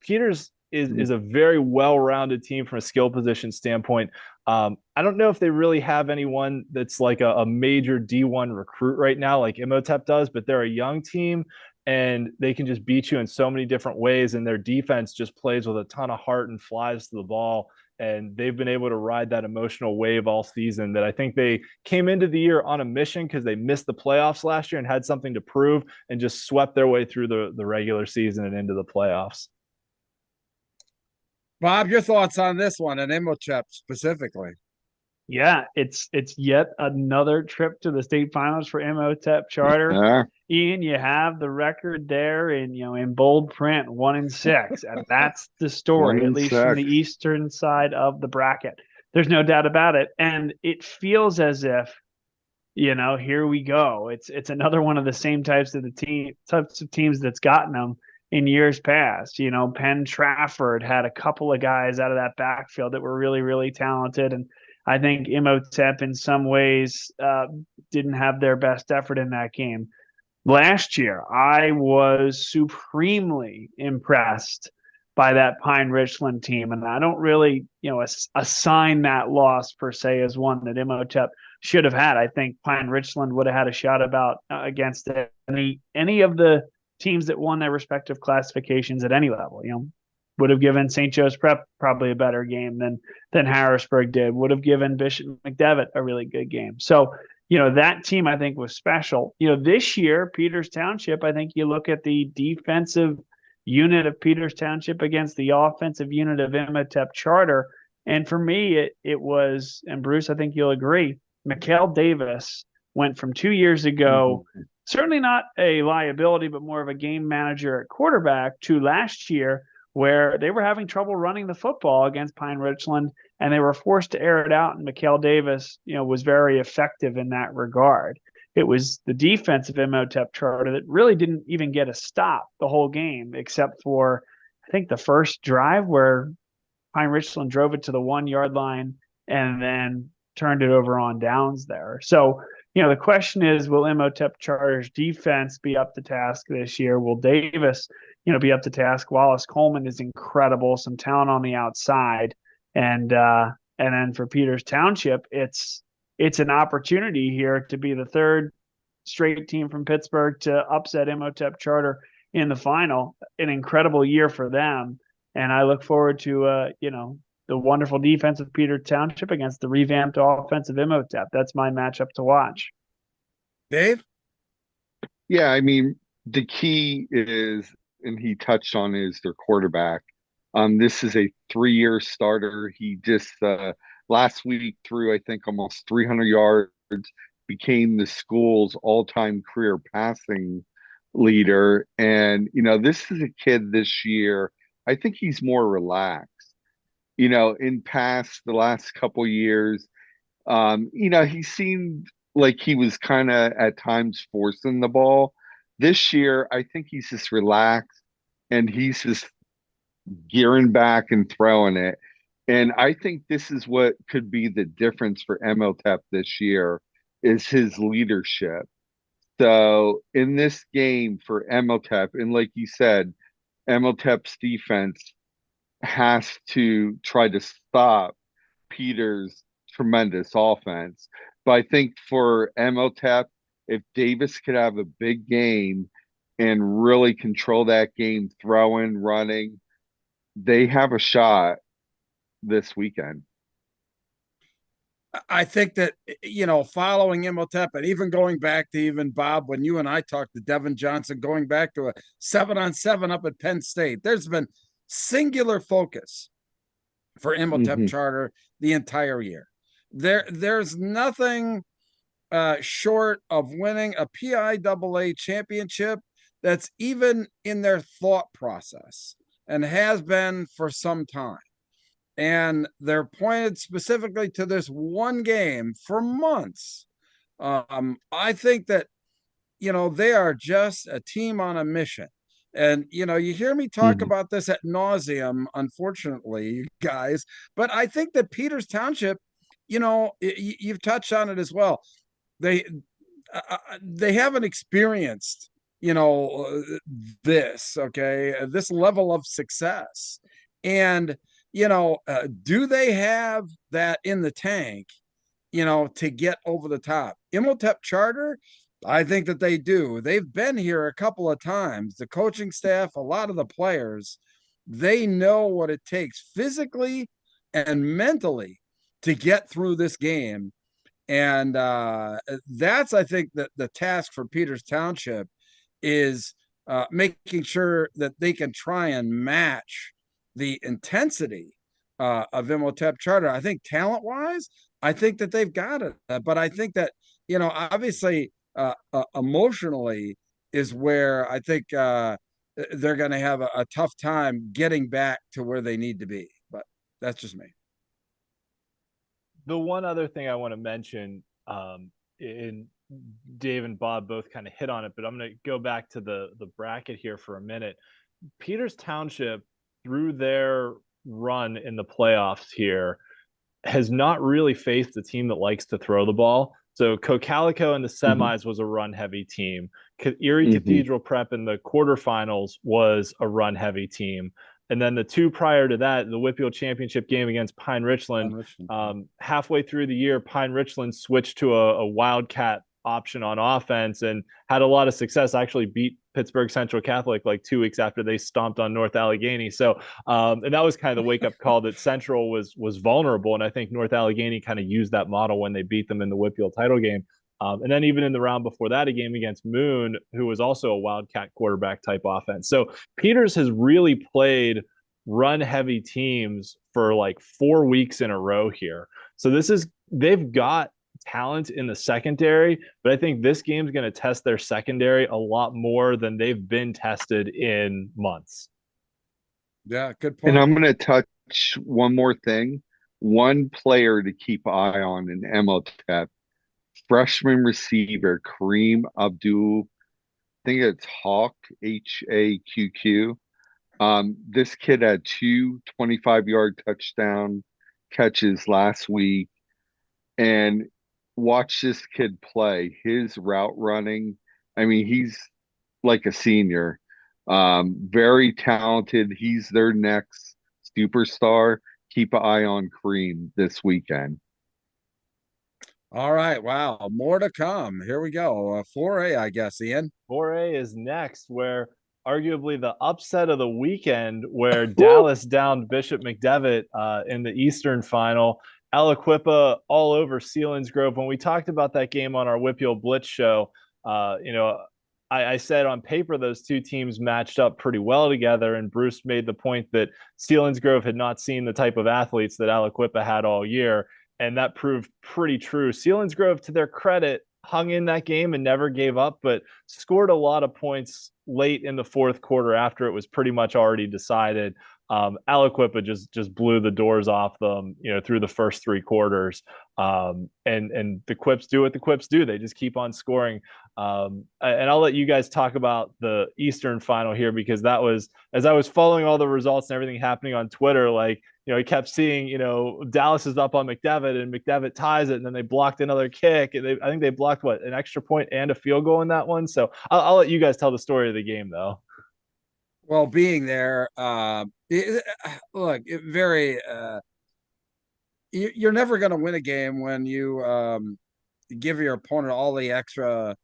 Peters is a very well-rounded team from a skill position standpoint. I don't know if they really have anyone that's like a major D1 recruit right now like Imhotep does, but they're a young team and they can just beat you in so many different ways. And their defense just plays with a ton of heart and flies to the ball. And they've been able to ride that emotional wave all season that I think they came into the year on a mission because they missed the playoffs last year and had something to prove and just swept their way through the regular season and into the playoffs. Bob, your thoughts on this one and Imhotep specifically? Yeah, it's yet another trip to the state finals for Imhotep Charter. Ian, you have the record there in bold print, 1-6, and that's the story, at least from the eastern side of the bracket. There's no doubt about it, and it feels as if here we go. It's another one of the same types of teams that's gotten them in years past. Penn Trafford had a couple of guys out of that backfield that were really, really talented, and I think Imhotep in some ways didn't have their best effort in that game. Last year, I was supremely impressed by that Pine Richland team, and I don't really, assign that loss per se as one that Imhotep should have had. I think Pine Richland would have had a shot against any of the teams that won their respective classifications at any level. Would have given St. Joe's Prep probably a better game than Harrisburg did. Would have given Bishop McDevitt a really good game. So, that team I think was special. This year, Peters Township, I think you look at the defensive unit of Peters Township against the offensive unit of Imhotep Charter. And for me, it was, and Bruce, I think you'll agree, Mikhail Davis went from 2 years ago, certainly not a liability, but more of a game manager at quarterback, to last year, where they were having trouble running the football against Pine Richland, and they were forced to air it out. And Mikhail Davis, was very effective in that regard. It was the defense of Imhotep Charter that really didn't even get a stop the whole game, except for, I think, the first drive where Pine Richland drove it to the 1-yard line and then turned it over on downs there. So, the question is, will Imhotep Charter's defense be up to task this year? Will Davis, be up to task? Wallace Coleman is incredible, some talent on the outside. And then for Peters Township, it's an opportunity here to be the 3rd straight team from Pittsburgh to upset Imhotep Charter in the final. An incredible year for them. And I look forward to, the wonderful defense of Peters Township against the revamped offensive Imhotep. That's my matchup to watch. Dave? Yeah, I mean, the key is, and he touched on, is their quarterback. This is a 3-year starter. He just last week threw, I think, almost 300 yards, became the school's all-time career passing leader. And, this is a kid this year, I think he's more relaxed. In the last couple years, he seemed like he was kind of at times forcing the ball. This year, I think he's just relaxed and he's just gearing back and throwing it. And I think this is what could be the difference for Imhotep this year, is his leadership. So in this game for Imhotep, and like you said, Imhotep's defense has to try to stop Peters' tremendous offense. But I think for Imhotep, if Davis could have a big game and really control that game, throwing, running, they have a shot this weekend. I think that, following Imhotep and even going back to even Bob, when you and I talked to Devin Johnson, going back to a 7-on-7 up at Penn State, there's been singular focus for Imhotep Charter the entire year. There's nothing short of winning a PIAA championship that's even in their thought process and has been for some time. And they're pointed specifically to this one game for months. I think that, they are just a team on a mission. And, you hear me talk about this at nauseum, unfortunately, you guys, but I think that Peters Township, you've touched on it as well. They haven't experienced, this level of success. And, do they have that in the tank, to get over the top? Imhotep Charter, I think that they do. They've been here a couple of times. The coaching staff, a lot of the players, they know what it takes physically and mentally to get through this game. And that's, I think, that the task for Peters Township is making sure that they can try and match the intensity of Imhotep Charter. I think talent-wise, I think that they've got it. But I think that, obviously, emotionally is where I think they're going to have a tough time getting back to where they need to be. But that's just me. The one other thing I want to mention, and Dave and Bob both kind of hit on it, but I'm going to go back to the bracket here for a minute. Peters Township, through their run in the playoffs here, has not really faced a team that likes to throw the ball. So Cocalico in the semis was a run-heavy team. Erie Cathedral Prep in the quarterfinals was a run-heavy team. And then the two prior to that, the Wpial Championship game against Pine Richland, halfway through the year, Pine Richland switched to a Wildcat option on offense and had a lot of success. Actually beat Pittsburgh Central Catholic like 2 weeks after they stomped on North Allegheny. So, and that was kind of the wake-up call that Central was vulnerable. And I think North Allegheny kind of used that model when they beat them in the Wpial title game. And then even in the round before that, a game against Moon, who was also a Wildcat quarterback type offense. So Peters has really played run-heavy teams for like 4 weeks in a row here. So they've got talent in the secondary, but I think this game's going to test their secondary a lot more than they've been tested in months. Yeah, good point. And I'm going to touch one more thing. One player to keep an eye on in MLTEP, freshman receiver Kareem Abdul. I think it's Hawk, Haqq. This kid had 2 25-yard touchdown catches last week. And watch this kid play. His route running, I mean, he's like a senior. Very talented. He's their next superstar. Keep an eye on Kareem this weekend. All right. Wow. More to come. Here we go. 4A, I guess, Ian. 4A is next, where arguably the upset of the weekend, where Dallas downed Bishop McDevitt in the Eastern final. Aliquippa all over Selinsgrove. When we talked about that game on our Wpial Blitz show, I said on paper those two teams matched up pretty well together, and Bruce made the point that Selinsgrove had not seen the type of athletes that Aliquippa had all year, and that proved pretty true. Selinsgrove, to their credit, hung in that game and never gave up, but scored a lot of points late in the fourth quarter after it was pretty much already decided. Aliquippa just blew the doors off them, through the first 3 quarters. And the Quips do what the Quips do. They just keep on scoring. And I'll let you guys talk about the Eastern final here, because that was, as I was following all the results and everything happening on Twitter, I kept seeing, Dallas is up on McDevitt and McDevitt ties it, and then they blocked another kick. And I think they blocked an extra point and a field goal in that one. So I'll let you guys tell the story of the game, though. Well, being there, you're never going to win a game when you give your opponent all the extra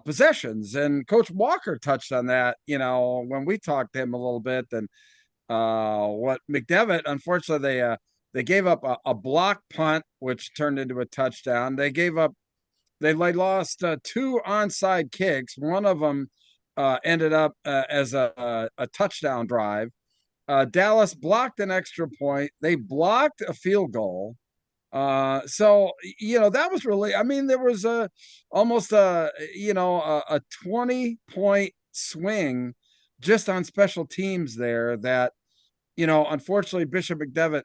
possessions. And Coach Walker touched on that, when we talked to him a little bit. And what McDevitt, unfortunately, they gave up a block punt, which turned into a touchdown. They lost two onside kicks. One of them ended up as a touchdown drive. Dallas blocked an extra point. They blocked a field goal. So that was really, there was almost a 20-point swing just on special teams there that, unfortunately Bishop McDevitt,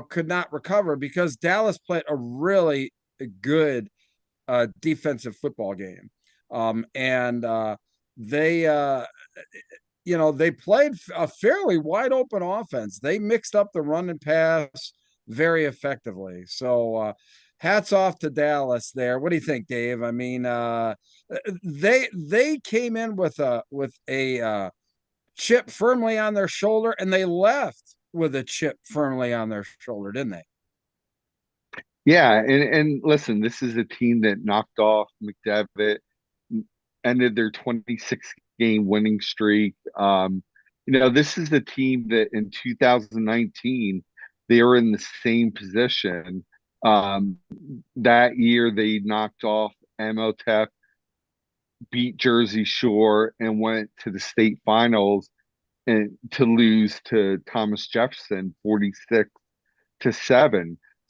could not recover because Dallas played a really good defensive football game. And they played a fairly wide open offense. They mixed up the run and pass very effectively. So hats off to Dallas there. What do you think, Dave? They came in with a chip firmly on their shoulder, and they left with a chip firmly on their shoulder, didn't they? Yeah, and listen, this is a team that knocked off McDevitt, ended their 26-game winning streak. This is the team that in 2019 they were in the same position. That year they knocked off MOTEP, beat Jersey Shore, and went to the state finals and to lose to Thomas Jefferson 46-7.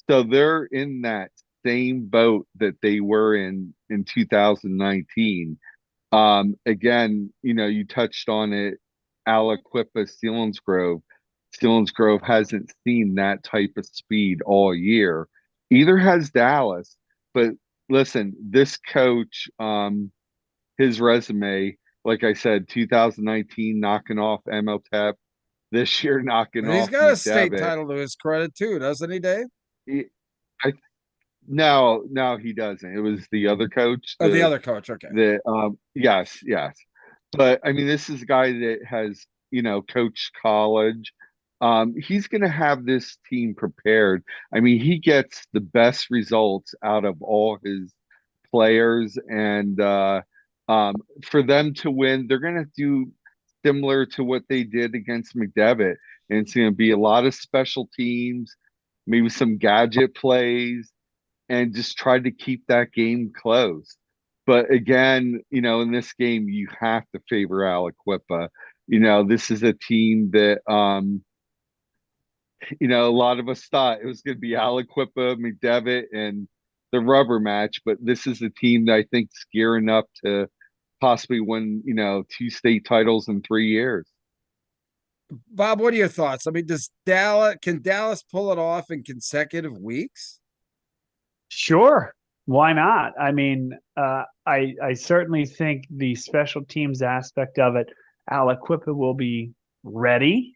So they're in that same boat that they were in 2019. Again, you touched on it, Aliquippa, Selinsgrove. Selinsgrove hasn't seen that type of speed all year. Either has Dallas, but listen, this coach, his resume, like I said, 2019 knocking off MLTEP, this year knocking off. He's got a state title to his credit too, doesn't he, Dave? No, he doesn't. It was the other coach. The other coach. Okay. Yes. But this is a guy that has, coached college. He's going to have this team prepared. He gets the best results out of all his players, and for them to win, they're going to do similar to what they did against McDevitt, and it's going to be a lot of special teams, maybe some gadget plays, and just try to keep that game close. But again, in this game, you have to favor Aliquippa. This is a team that, a lot of us thought it was going to be Aliquippa, McDevitt, and the rubber match. But this is a team that I think is gearing up to possibly win, 2 state titles in 3 years. Bob, what are your thoughts? Can Dallas pull it off in consecutive weeks? Sure. Why not? I certainly think the special teams aspect of it, Aliquippa will be ready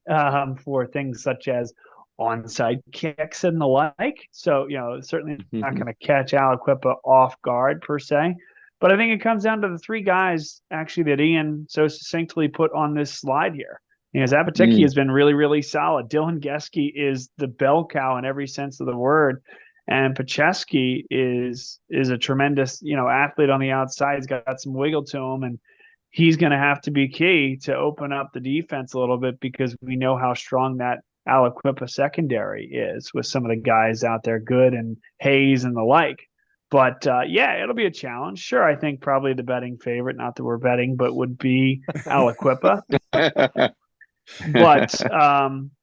for things such as onside kicks and the like. So, certainly not going to catch Aliquippa off guard per se. But I think it comes down to the 3 guys actually that Ian so succinctly put on this slide here. Zapaticki has been really, really solid. Dylan Geske is the bell cow in every sense of the word. And Pacheski is a tremendous, athlete on the outside. He's got some wiggle to him, and he's going to have to be key to open up the defense a little bit because we know how strong that Aliquippa secondary is with some of the guys out there, Good and Hayes and the like. But it'll be a challenge. Sure, I think probably the betting favorite, not that we're betting, but would be Aliquippa.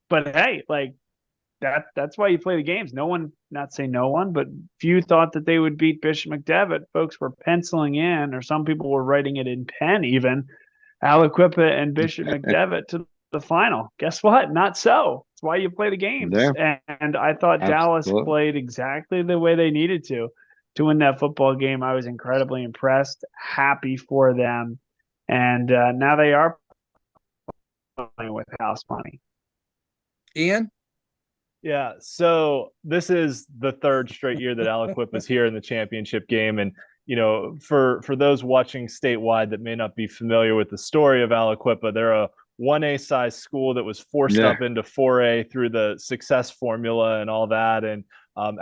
But hey, that's why you play the games. No one, not say no one, but few thought that they would beat Bishop McDevitt. Folks were penciling in, or some people were writing it in pen even, Aliquippa and Bishop McDevitt to the final. Guess what? Not so. That's why you play the games. Yeah. And I thought Dallas played exactly the way they needed to win that football game. I was incredibly impressed, happy for them. And now they are playing with house money. Ian? Yeah, so this is the 3rd straight year that Aliquippa is here in the championship game. And, for those watching statewide that may not be familiar with the story of Aliquippa, they're a 1A size school that was forced up into 4A through the success formula and all that. And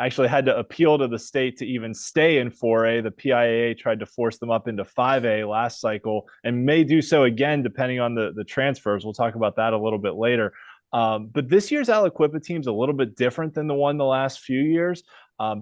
actually had to appeal to the state to even stay in 4A. The PIAA tried to force them up into 5A last cycle and may do so again, depending on the transfers. We'll talk about that a little bit later. But this year's Aliquippa team's a little bit different than the one the last few years.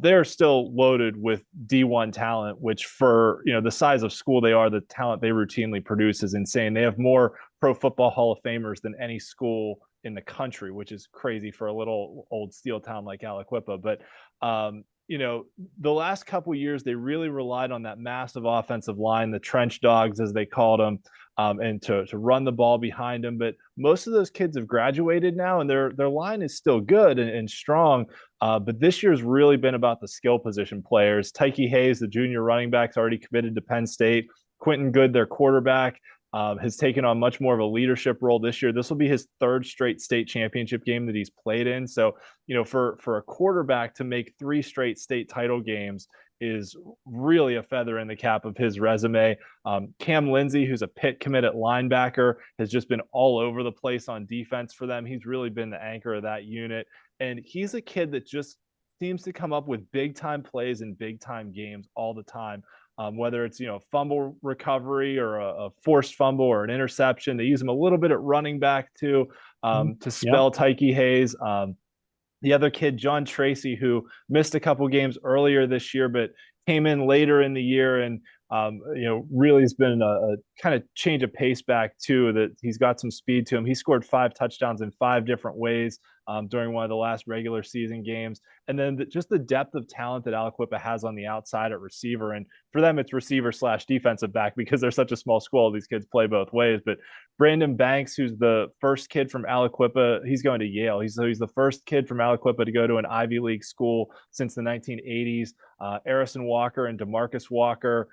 They're still loaded with D1 talent, which for the size of school they are, the talent they routinely produce is insane. They have more Pro Football Hall of Famers than any school in the country, which is crazy for a little old steel town like Aliquippa. But the last couple of years they really relied on that massive offensive line, the trench dogs as they called them, and to run the ball behind them. But most of those kids have graduated now, and their line is still good and strong. But this year's really been about the skill position players. Tyke Hayes, the junior running back, is already committed to Penn State. Quentin Good, their quarterback, has taken on much more of a leadership role this year. This will be his third straight state championship game that he's played in. So, for a quarterback to make 3 straight state title games is really a feather in the cap of his resume. Cam Lindsay, who's a Pitt commit at linebacker, has just been all over the place on defense for them. He's really been the anchor of that unit. And he's a kid that just seems to come up with big time plays in big time games all the time. Whether it's, fumble recovery or a forced fumble or an interception. They use him a little bit at running back too, to spell Tyke Hayes. The other kid, John Tracy, who missed a couple games earlier this year, but came in later in the year and, really has been a kind of change of pace back too, that he's got some speed to him. He scored 5 touchdowns in 5 different ways during one of the last regular season games. And then just the depth of talent that Aliquippa has on the outside at receiver. And for them, it's receiver/defensive back because they're such a small school. These kids play both ways. But Brandon Banks, who's the first kid from Aliquippa, he's going to Yale. He's the first kid from Aliquippa to go to an Ivy League school since the 1980s. Arison Walker and DeMarcus Walker,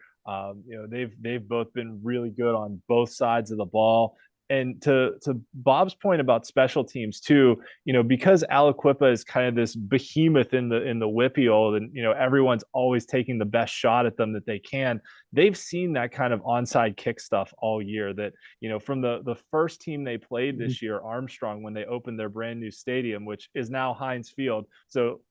they've both been really good on both sides of the ball. And to Bob's point about special teams too, because Aliquippa is kind of this behemoth in the Wpial, and everyone's always taking the best shot at them that they can. They've seen that kind of onside kick stuff all year. That from the first team they played this year, Armstrong, when they opened their brand new stadium, which is now Heinz Field. So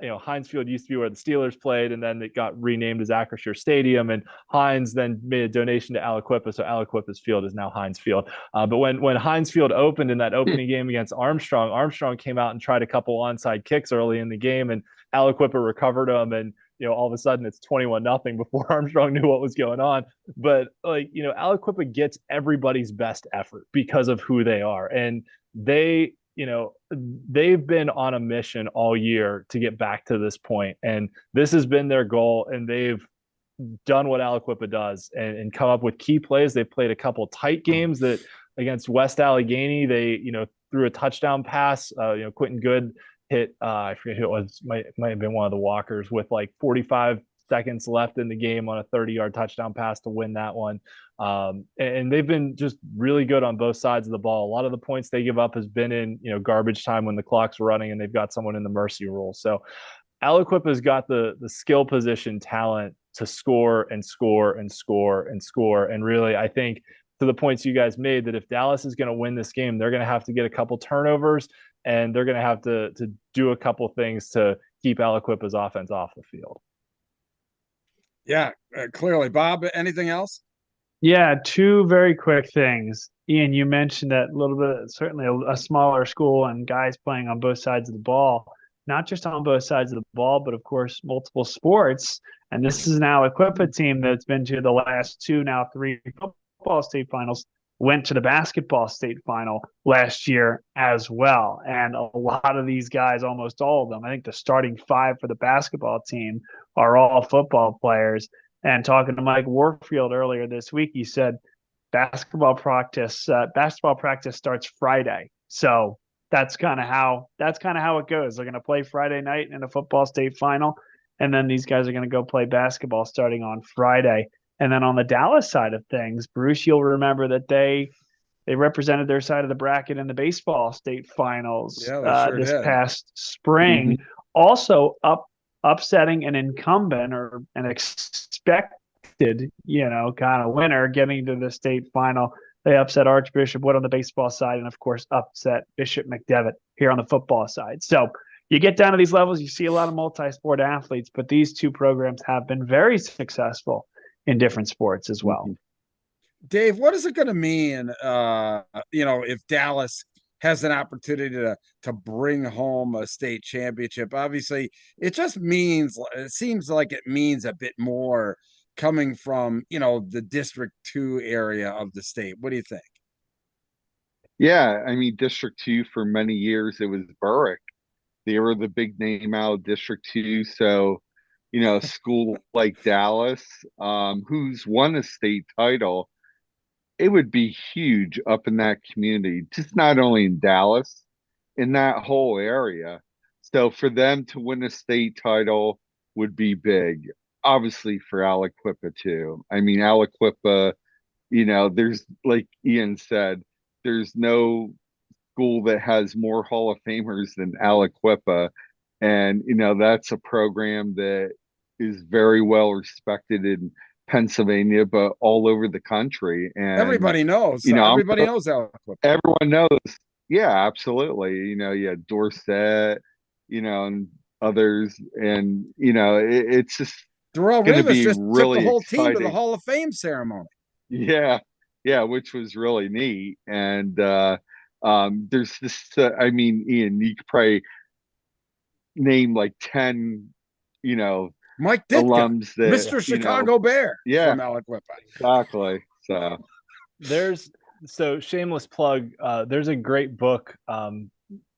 Heinz Field used to be where the Steelers played, and then it got renamed as Acrisure Stadium, and Heinz then made a donation to Aliquippa, so Aliquippa's field is now Heinz Field. But when Heinz Field opened in that opening game against Armstrong came out and tried a couple onside kicks early in the game, and Aliquippa recovered them, and all of a sudden it's 21-0 before Armstrong knew what was going on. But Aliquippa gets everybody's best effort because of who they are, and they've been on a mission all year to get back to this point, and this has been their goal, and they've done what Aliquippa does and come up with key plays. They played a couple tight games that against West Allegheny, they threw a touchdown pass. Quentin Good hit I forget who it was, might have been one of the Walkers with like 45 seconds left in the game on a 30-yard touchdown pass to win that one. And they've been just really good on both sides of the ball. A lot of the points they give up has been in garbage time when the clock's running and they've got someone in the mercy rule. So Aliquippa's got the skill position talent to score and score and score and score. And really, I think to the points you guys made, that if Dallas is going to win this game, they're going to have to get a couple turnovers, and they're going to have to do a couple things to keep Aliquippa's offense off the field. Yeah, clearly. Bob, anything else? Yeah, 2 very quick things. Ian, you mentioned that a little bit, certainly a smaller school and guys playing on both sides of the ball, not just on both sides of the ball, but of course, multiple sports. And this is an Aliquippa team that's been to the last 2, now 3 football state finals, went to the basketball state final last year as well. And a lot of these guys, almost all of them, I think the starting 5 for the basketball team are all football players. And talking to Mike Warfield earlier this week, he said basketball practice starts Friday. So that's kind of how it goes. They're going to play Friday night in a football state final, and then these guys are going to go play basketball starting on Friday. And then on the Dallas side of things, Bruce, you'll remember that they represented their side of the bracket in the baseball state finals this past spring. Mm-hmm. Also upsetting an incumbent or an expected, kind of winner, getting to the state final. They upset Archbishop Wood on the baseball side, and of course, upset Bishop McDevitt here on the football side. So you get down to these levels, you see a lot of multi-sport athletes, but these two programs have been very successful in different sports as well. Dave, what is it going to mean, if Dallas has an opportunity to bring home a state championship? Obviously, it seems like it means a bit more coming from, the District 2 area of the state. What do you think? Yeah, I mean, District 2 for many years, it was Berwick. They were the big name out of District 2. So, a school like Dallas, who's won a state title, it would be huge up in that community, just not only in Dallas, in that whole area. So for them to win a state title would be big. Obviously for Aliquippa too. I mean, Aliquippa, there's, like Ian said, there's no school that has more Hall of Famers than Aliquippa. And, that's a program that is very well respected in Pennsylvania, but all over the country. And everybody knows. Everybody knows Aliquippa. Everyone knows. Yeah, absolutely. You had Dorset, and others, and it's just Darrell Rivas just really took the whole exciting team to the Hall of Fame ceremony. Yeah, which was really neat. And there's this. I mean, Ian, you could probably name like 10, Mike Ditka, alums that Mr. Chicago Bear, from Aliquippa. Exactly. So shameless plug. There's a great book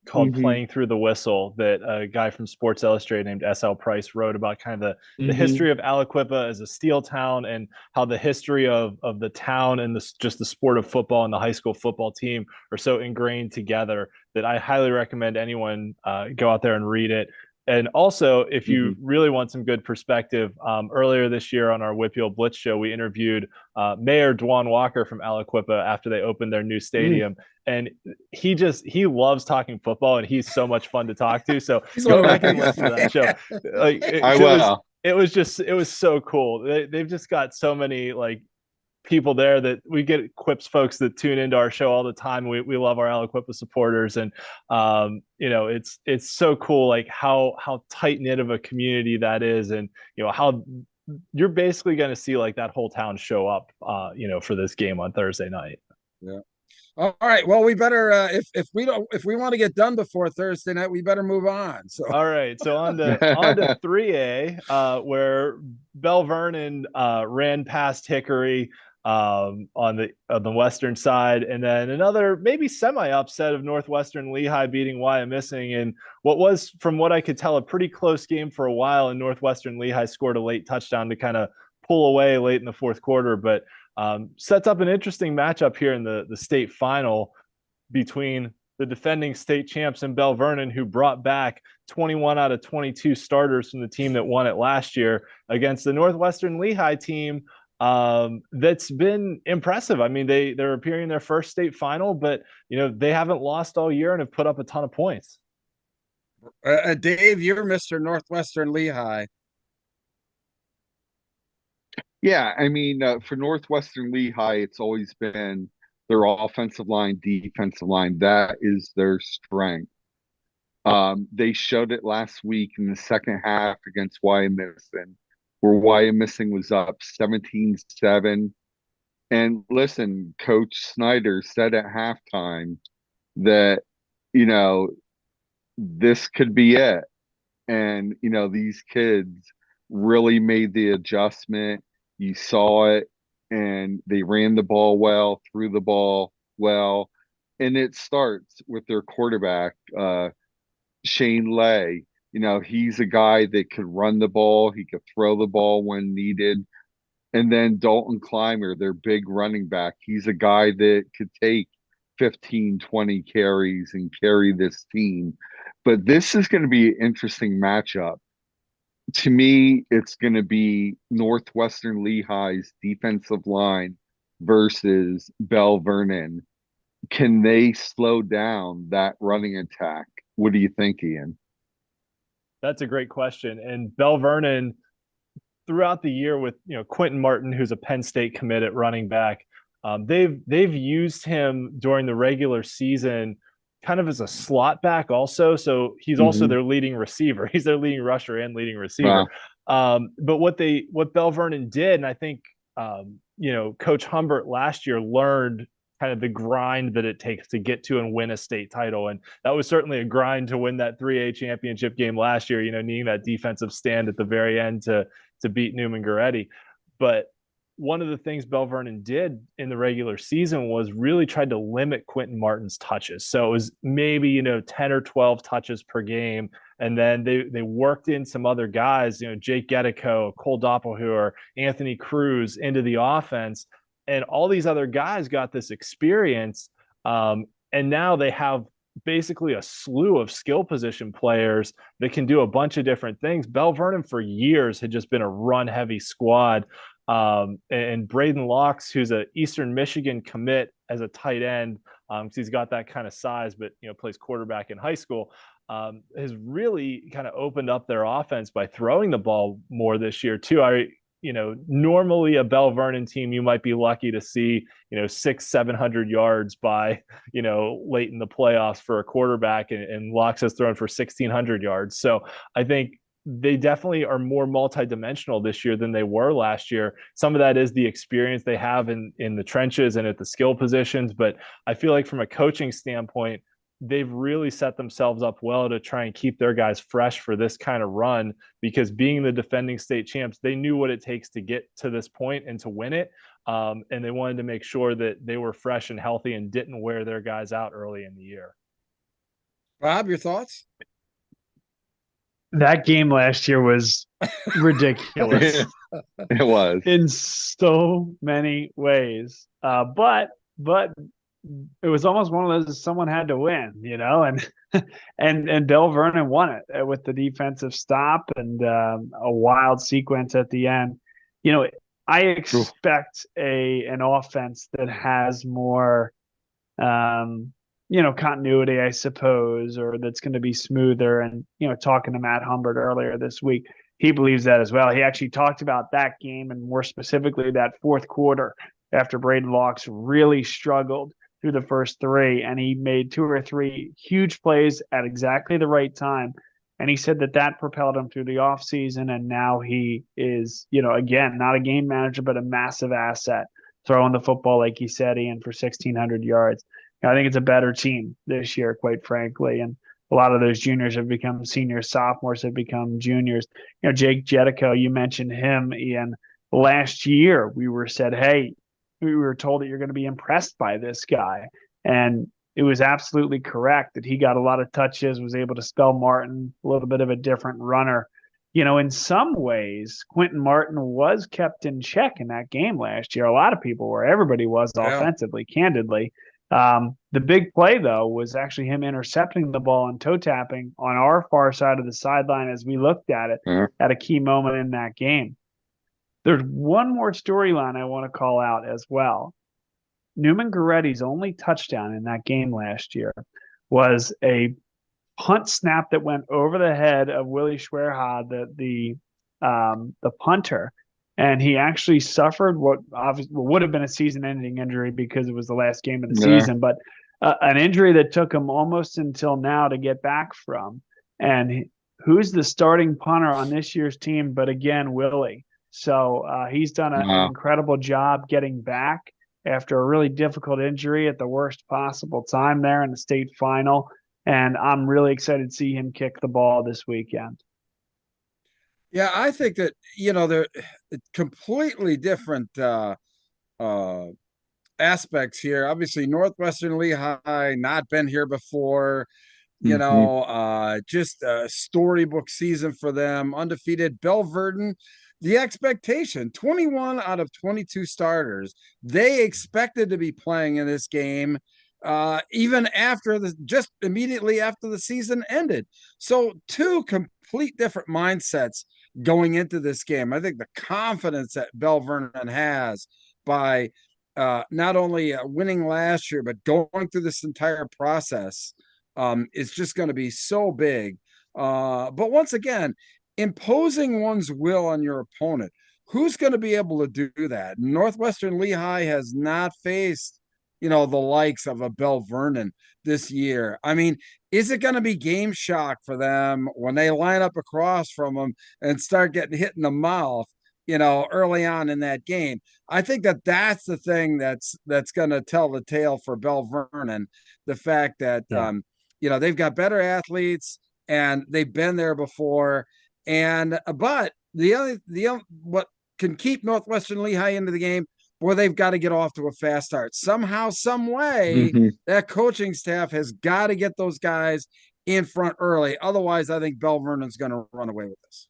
called Playing Through the Whistle that a guy from Sports Illustrated named S.L. Price wrote about kind of the history of Aliquippa as a steel town and how the history of the town and just the sport of football and the high school football team are so ingrained together that I highly recommend anyone go out there and read it. And also, if you really want some good perspective, earlier this year on our Wpial Blitz show, we interviewed Mayor Dwan Walker from Aliquippa after they opened their new stadium. And he loves talking football, and he's so much fun to talk to. So go back and listen to that show. It was so cool. They've just got so many people there that we get Quips folks that tune into our show all the time. We love our Aliquippa supporters, and it's so cool how tight knit of a community that is, and how you're basically going to see that whole town show up for this game on Thursday night. Yeah. All right. Well, we better if we want to get done before Thursday night, we better move on. So all right. So on to 3A, where Bell Vernon ran past Hickory on the western side, and then another maybe semi upset of Northwestern Lehigh beating Wyomissing in what was, from what I could tell, a pretty close game for a while. And Northwestern Lehigh scored a late touchdown to kind of pull away late in the fourth quarter, but sets up an interesting matchup here in the state final between the defending state champs and Bell Vernon, who brought back 21 out of 22 starters from the team that won it last year, against the Northwestern Lehigh team that's been impressive. I mean, they're appearing in their first state final, but they haven't lost all year and have put up a ton of points. Dave, you're Mr. Northwestern Lehigh. Yeah, I mean, for Northwestern Lehigh, it's always been their offensive line, defensive line. That is their strength. They showed it last week in the second half against Wyomissing, where Wyomissing was up 17-7. And listen, Coach Snyder said at halftime that, this could be it. And, these kids really made the adjustment. You saw it, and they ran the ball well, threw the ball well. And it starts with their quarterback, Shane Lay. He's a guy that could run the ball. He could throw the ball when needed. And then Dalton Clymer, their big running back. He's a guy that could take 15, 20 carries and carry this team. But this is going to be an interesting matchup. To me, it's going to be Northwestern Lehigh's defensive line versus Bell Vernon. Can they slow down that running attack? What do you think, Ian? That's a great question. And Bell Vernon, throughout the year with Quentin Martin, who's a Penn State commit at running back, They've used him during the regular season kind of as a slot back also. So he's also their leading receiver. He's their leading rusher and leading receiver. But what Bell Vernon did, and I think Coach Humbert last year learned kind of the grind that it takes to get to and win a state title. And that was certainly a grind to win that 3A championship game last year, needing that defensive stand at the very end to beat Newman Goretti. But one of the things Bell Vernon did in the regular season was really tried to limit Quentin Martin's touches. So it was maybe, 10 or 12 touches per game. And then they worked in some other guys, Jake Gedico, Cole Doppelhuer, Anthony Cruz into the offense. And all these other guys got this experience. And now they have basically a slew of skill position players that can do a bunch of different things. Bell Vernon for years had just been a run heavy squad. And Braden Locks, who's an Eastern Michigan commit as a tight end, because he's got that kind of size, but plays quarterback in high school, has really kind of opened up their offense by throwing the ball more this year too. Normally a Bell Vernon team, you might be lucky to see, 600-700 yards by, late in the playoffs for a quarterback, and Locks has thrown for 1,600 yards. So I think they definitely are more multidimensional this year than they were last year. Some of that is the experience they have in the trenches and at the skill positions. But I feel like from a coaching standpoint, they've really set themselves up well to try and keep their guys fresh for this kind of run, because being the defending state champs, they knew what it takes to get to this point and to win it. And they wanted to make sure that they were fresh and healthy and didn't wear their guys out early in the year. Bob, your thoughts? That game last year was ridiculous. It was in so many ways. But it was almost one of those someone had to win, and Bell Vernon won it with the defensive stop and a wild sequence at the end. I expect an offense that has more continuity, I suppose, or that's going to be smoother. And, talking to Matt Humbert earlier this week, he believes that as well. He actually talked about that game, and more specifically that fourth quarter after Braden Locks really struggled through the first three, and he made 2 or 3 huge plays at exactly the right time. And he said that propelled him through the offseason, and now he is, again, not a game manager, but a massive asset, throwing the football, like he said, Ian, for 1,600 yards. I think it's a better team this year, quite frankly. And a lot of those juniors have become seniors, sophomores have become juniors. Jake Gedico, you mentioned him, Ian. Last year, we were told that you're going to be impressed by this guy. And it was absolutely correct that he got a lot of touches, was able to spell Martin, a little bit of a different runner. In some ways, Quentin Martin was kept in check in that game last year. A lot of people were. Everybody was offensively, candidly. The big play, though, was actually him intercepting the ball and toe tapping on our far side of the sideline as we looked at it at a key moment in that game. There's one more storyline I want to call out as well. Newman Goretti's only touchdown in that game last year was a punt snap that went over the head of Willie Schwerha, the punter. And he actually suffered what would have been a season-ending injury because it was the last game of the season, but an injury that took him almost until now to get back from. And who's the starting punter on this year's team? But again, Willie. So he's done an incredible job getting back after a really difficult injury at the worst possible time there in the state final. And I'm really excited to see him kick the ball this weekend. Yeah, I think that, they're completely different aspects here. Obviously, Northwestern Lehigh, not been here before, just a storybook season for them, undefeated. Bell Vernon, the expectation, 21 out of 22 starters. They expected to be playing in this game even after just immediately after the season ended. So 2 complete different mindsets going into this game. I think the confidence that Bell Vernon has by not only winning last year, but going through this entire process is just going to be so big. But once again, imposing one's will on your opponent. who's going to be able to do that? Northwestern Lehigh has not faced, the likes of a Bell Vernon this year. I mean, is it going to be game shock for them when they line up across from them and start getting hit in the mouth, early on in that game? I think that's the thing that's going to tell the tale for Bell Vernon. The fact that, they've got better athletes and they've been there before. But what can keep Northwestern Lehigh into the game, boy, they've got to get off to a fast start. Somehow, some way, that coaching staff has got to get those guys in front early. Otherwise, I think Bell Vernon's going to run away with this.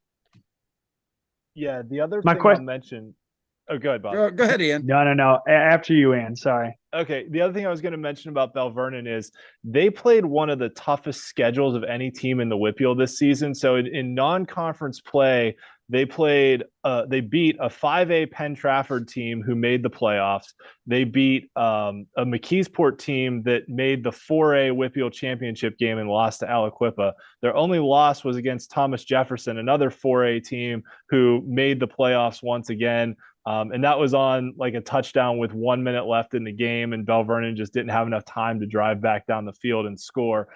Yeah, the other thing I'll mention. Oh, go ahead, Bob. Go ahead, Ian. No. After you, Ian. Sorry. Okay. The other thing I was going to mention about Bell Vernon is they played one of the toughest schedules of any team in the Wpial this season. So in non-conference play, they beat a 5A Penn Trafford team who made the playoffs. They beat a McKeesport team that made the 4A Wpial Championship game and lost to Aliquippa. Their only loss was against Thomas Jefferson, another 4A team who made the playoffs once again. And that was on like a touchdown with 1 minute left in the game, and Bell Vernon just didn't have enough time to drive back down the field and score.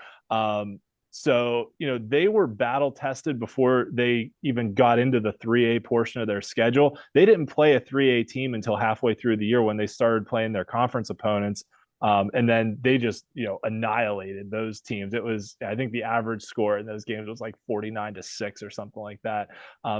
So, they were battle tested before they even got into the 3A portion of their schedule. They didn't play a 3A team until halfway through the year when they started playing their conference opponents. And then they just, annihilated those teams. It was, I think the average score in those games was like 49-6 or something like that.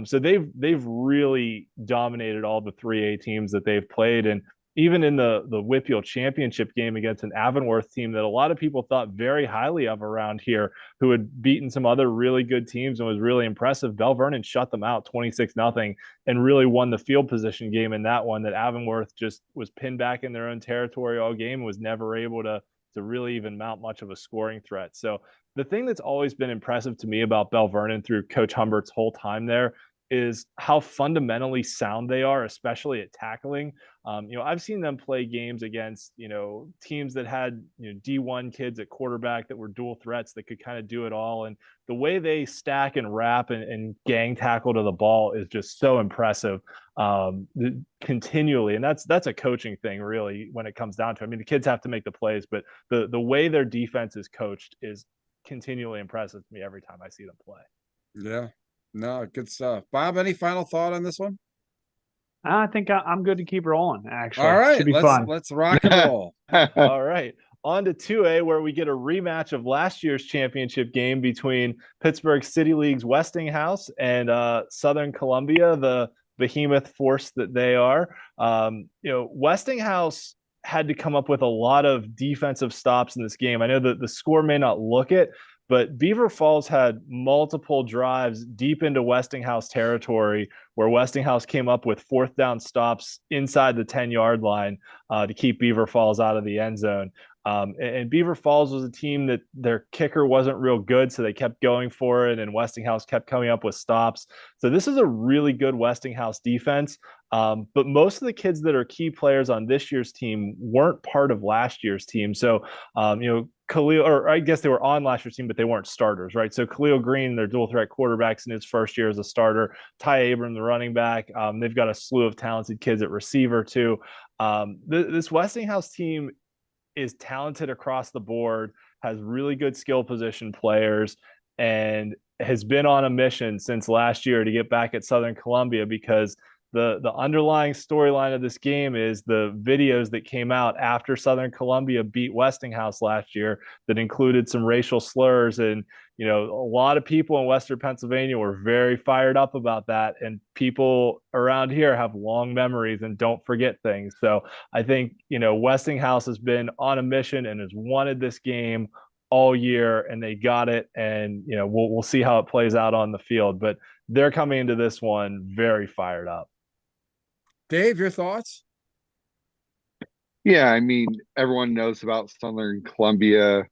So they've really dominated all the 3A teams that they've played. And even in the Wpial Championship game against an Avonworth team that a lot of people thought very highly of around here, who had beaten some other really good teams and was really impressive, Bell Vernon shut them out 26-0 and really won the field position game in that one. That Avonworth just was pinned back in their own territory all game and was never able to really even mount much of a scoring threat. So the thing that's always been impressive to me about Bell Vernon through Coach Humbert's whole time there is how fundamentally sound they are, especially at tackling. I've seen them play games against, teams that had, D1 kids at quarterback that were dual threats that could kind of do it all. And the way they stack and wrap and gang tackle to the ball is just so impressive continually. And that's a coaching thing, really, when it comes down to it. I mean, the kids have to make the plays, but the way their defense is coached is continually impressive to me every time I see them play. Yeah. No, good stuff. Bob, any final thought on this one? I think I'm good to keep rolling, actually. All right, should be fun. Let's rock and roll. All right. On to 2A, where we get a rematch of last year's championship game between Pittsburgh City League's Westinghouse and Southern Columbia, the behemoth force that they are. Westinghouse had to come up with a lot of defensive stops in this game. I know that the score may not look it, but Beaver Falls had multiple drives deep into Westinghouse territory where Westinghouse came up with fourth down stops inside the 10-yard line to keep Beaver Falls out of the end zone. And Beaver Falls was a team that their kicker wasn't real good, so they kept going for it, and Westinghouse kept coming up with stops. So this is a really good Westinghouse defense. But most of the kids that are key players on this year's team weren't part of last year's team. So, Khalil, or I guess they were on last year's team, but they weren't starters, right? So Khalil Green, their dual threat quarterbacks in his first year as a starter. Ty Abram, the running back. They've got a slew of talented kids at receiver too. This Westinghouse team is talented across the board, has really good skill position players, and has been on a mission since last year to get back at Southern Columbia, because the underlying storyline of this game is the videos that came out after Southern Columbia beat Westinghouse last year that included some racial slurs. And, a lot of people in Western Pennsylvania were very fired up about that. And people around here have long memories and don't forget things. So I think, Westinghouse has been on a mission and has wanted this game all year, and they got it. And, we'll see how it plays out on the field, but they're coming into this one very fired up. Dave, your thoughts? Yeah, I mean, everyone knows about Southern Columbia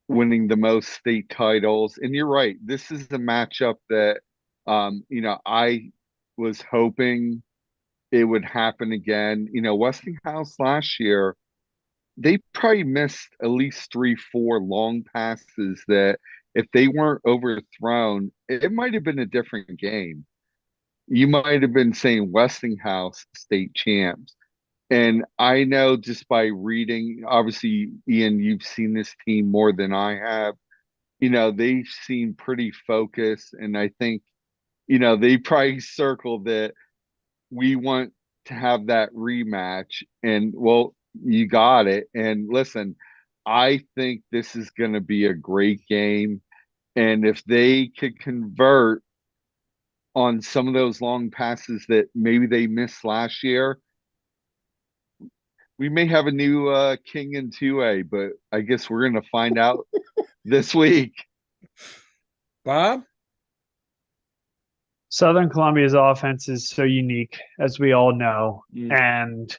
winning the most state titles. And you're right. This is a matchup that, I was hoping it would happen again. Westinghouse last year, they probably missed at least 3-4 long passes that if they weren't overthrown, it might have been a different game. you might have been saying Westinghouse state champs. And I know just by reading, obviously, Ian, you've seen this team more than I have. They seem pretty focused. And I think, they probably circled that we want to have that rematch. And well, you got it. And listen, I think this is going to be a great game. And if they could convert on some of those long passes that maybe they missed last year, we may have a new king in 2A, but I guess we're going to find out this week. Bob? Southern Columbia's offense is so unique, as we all know, Mm. and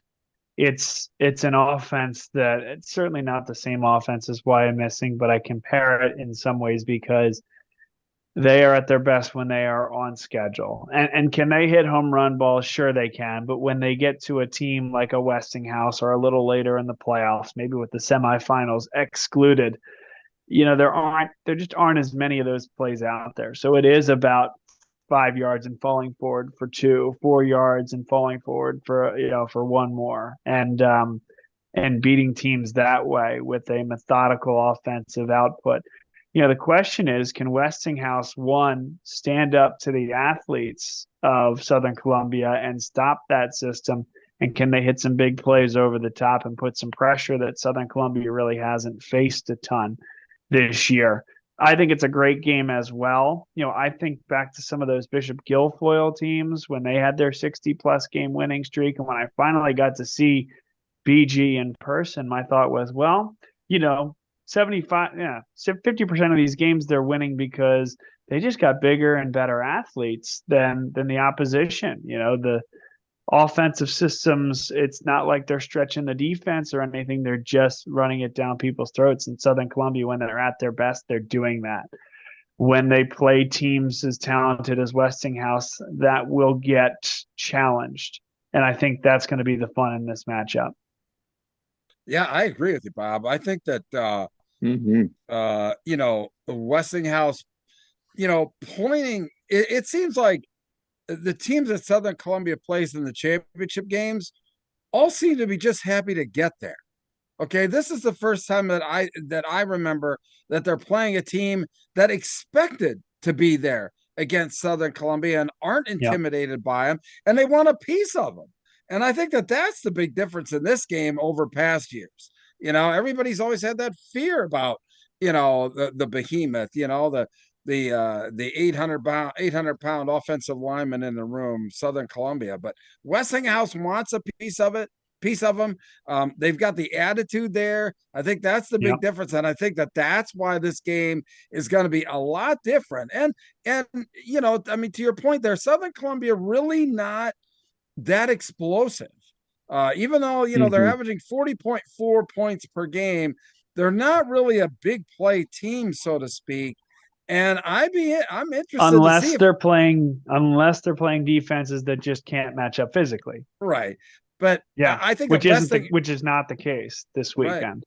it's an offense that it's certainly not the same offense as Wyomissing, but I compare it in some ways because they are at their best when they are on schedule. And can they hit home run balls? Sure they can. But when they get to a team like a Westinghouse or a little later in the playoffs, maybe with the semifinals excluded, there just aren't as many of those plays out there. So it is about 5 yards and falling forward for 2, 4 yards and falling forward for one more. And beating teams that way with a methodical offensive output. The question is, can Westinghouse, one, stand up to the athletes of Southern Columbia and stop that system? And can they hit some big plays over the top and put some pressure that Southern Columbia really hasn't faced a ton this year? I think it's a great game as well. I think back to some of those Bishop Guilfoyle teams when they had their 60-plus game winning streak. And when I finally got to see BG in person, my thought was, 50% of these games they're winning because they just got bigger and better athletes than the opposition. The offensive systems, it's not like they're stretching the defense or anything. They're just running it down people's throats. In Southern Columbia, when they're at their best, they're doing that. When they play teams as talented as Westinghouse, that will get challenged. And I think that's going to be the fun in this matchup. Yeah, I agree with you, Bob. I think that Westinghouse, pointing, it seems like the teams that Southern Columbia plays in the championship games all seem to be just happy to get there. Okay, this is the first time that I remember that they're playing a team that expected to be there against Southern Columbia and aren't intimidated by them, and they want a piece of them. And I think that that's the big difference in this game over past years. Everybody's always had that fear about, the behemoth, the 800-pound offensive lineman in the room, Southern Columbia. But Westinghouse wants a piece of them. They've got the attitude there. I think that's the big difference. And I think that that's why this game is going to be a lot different. And, to your point there, Southern Columbia really not that explosive. Even though, they're averaging 40.4 points per game, they're not really a big play team, so to speak. And I'm interested unless to see they're playing defenses that just can't match up physically. Right. But I think which is not the case this weekend.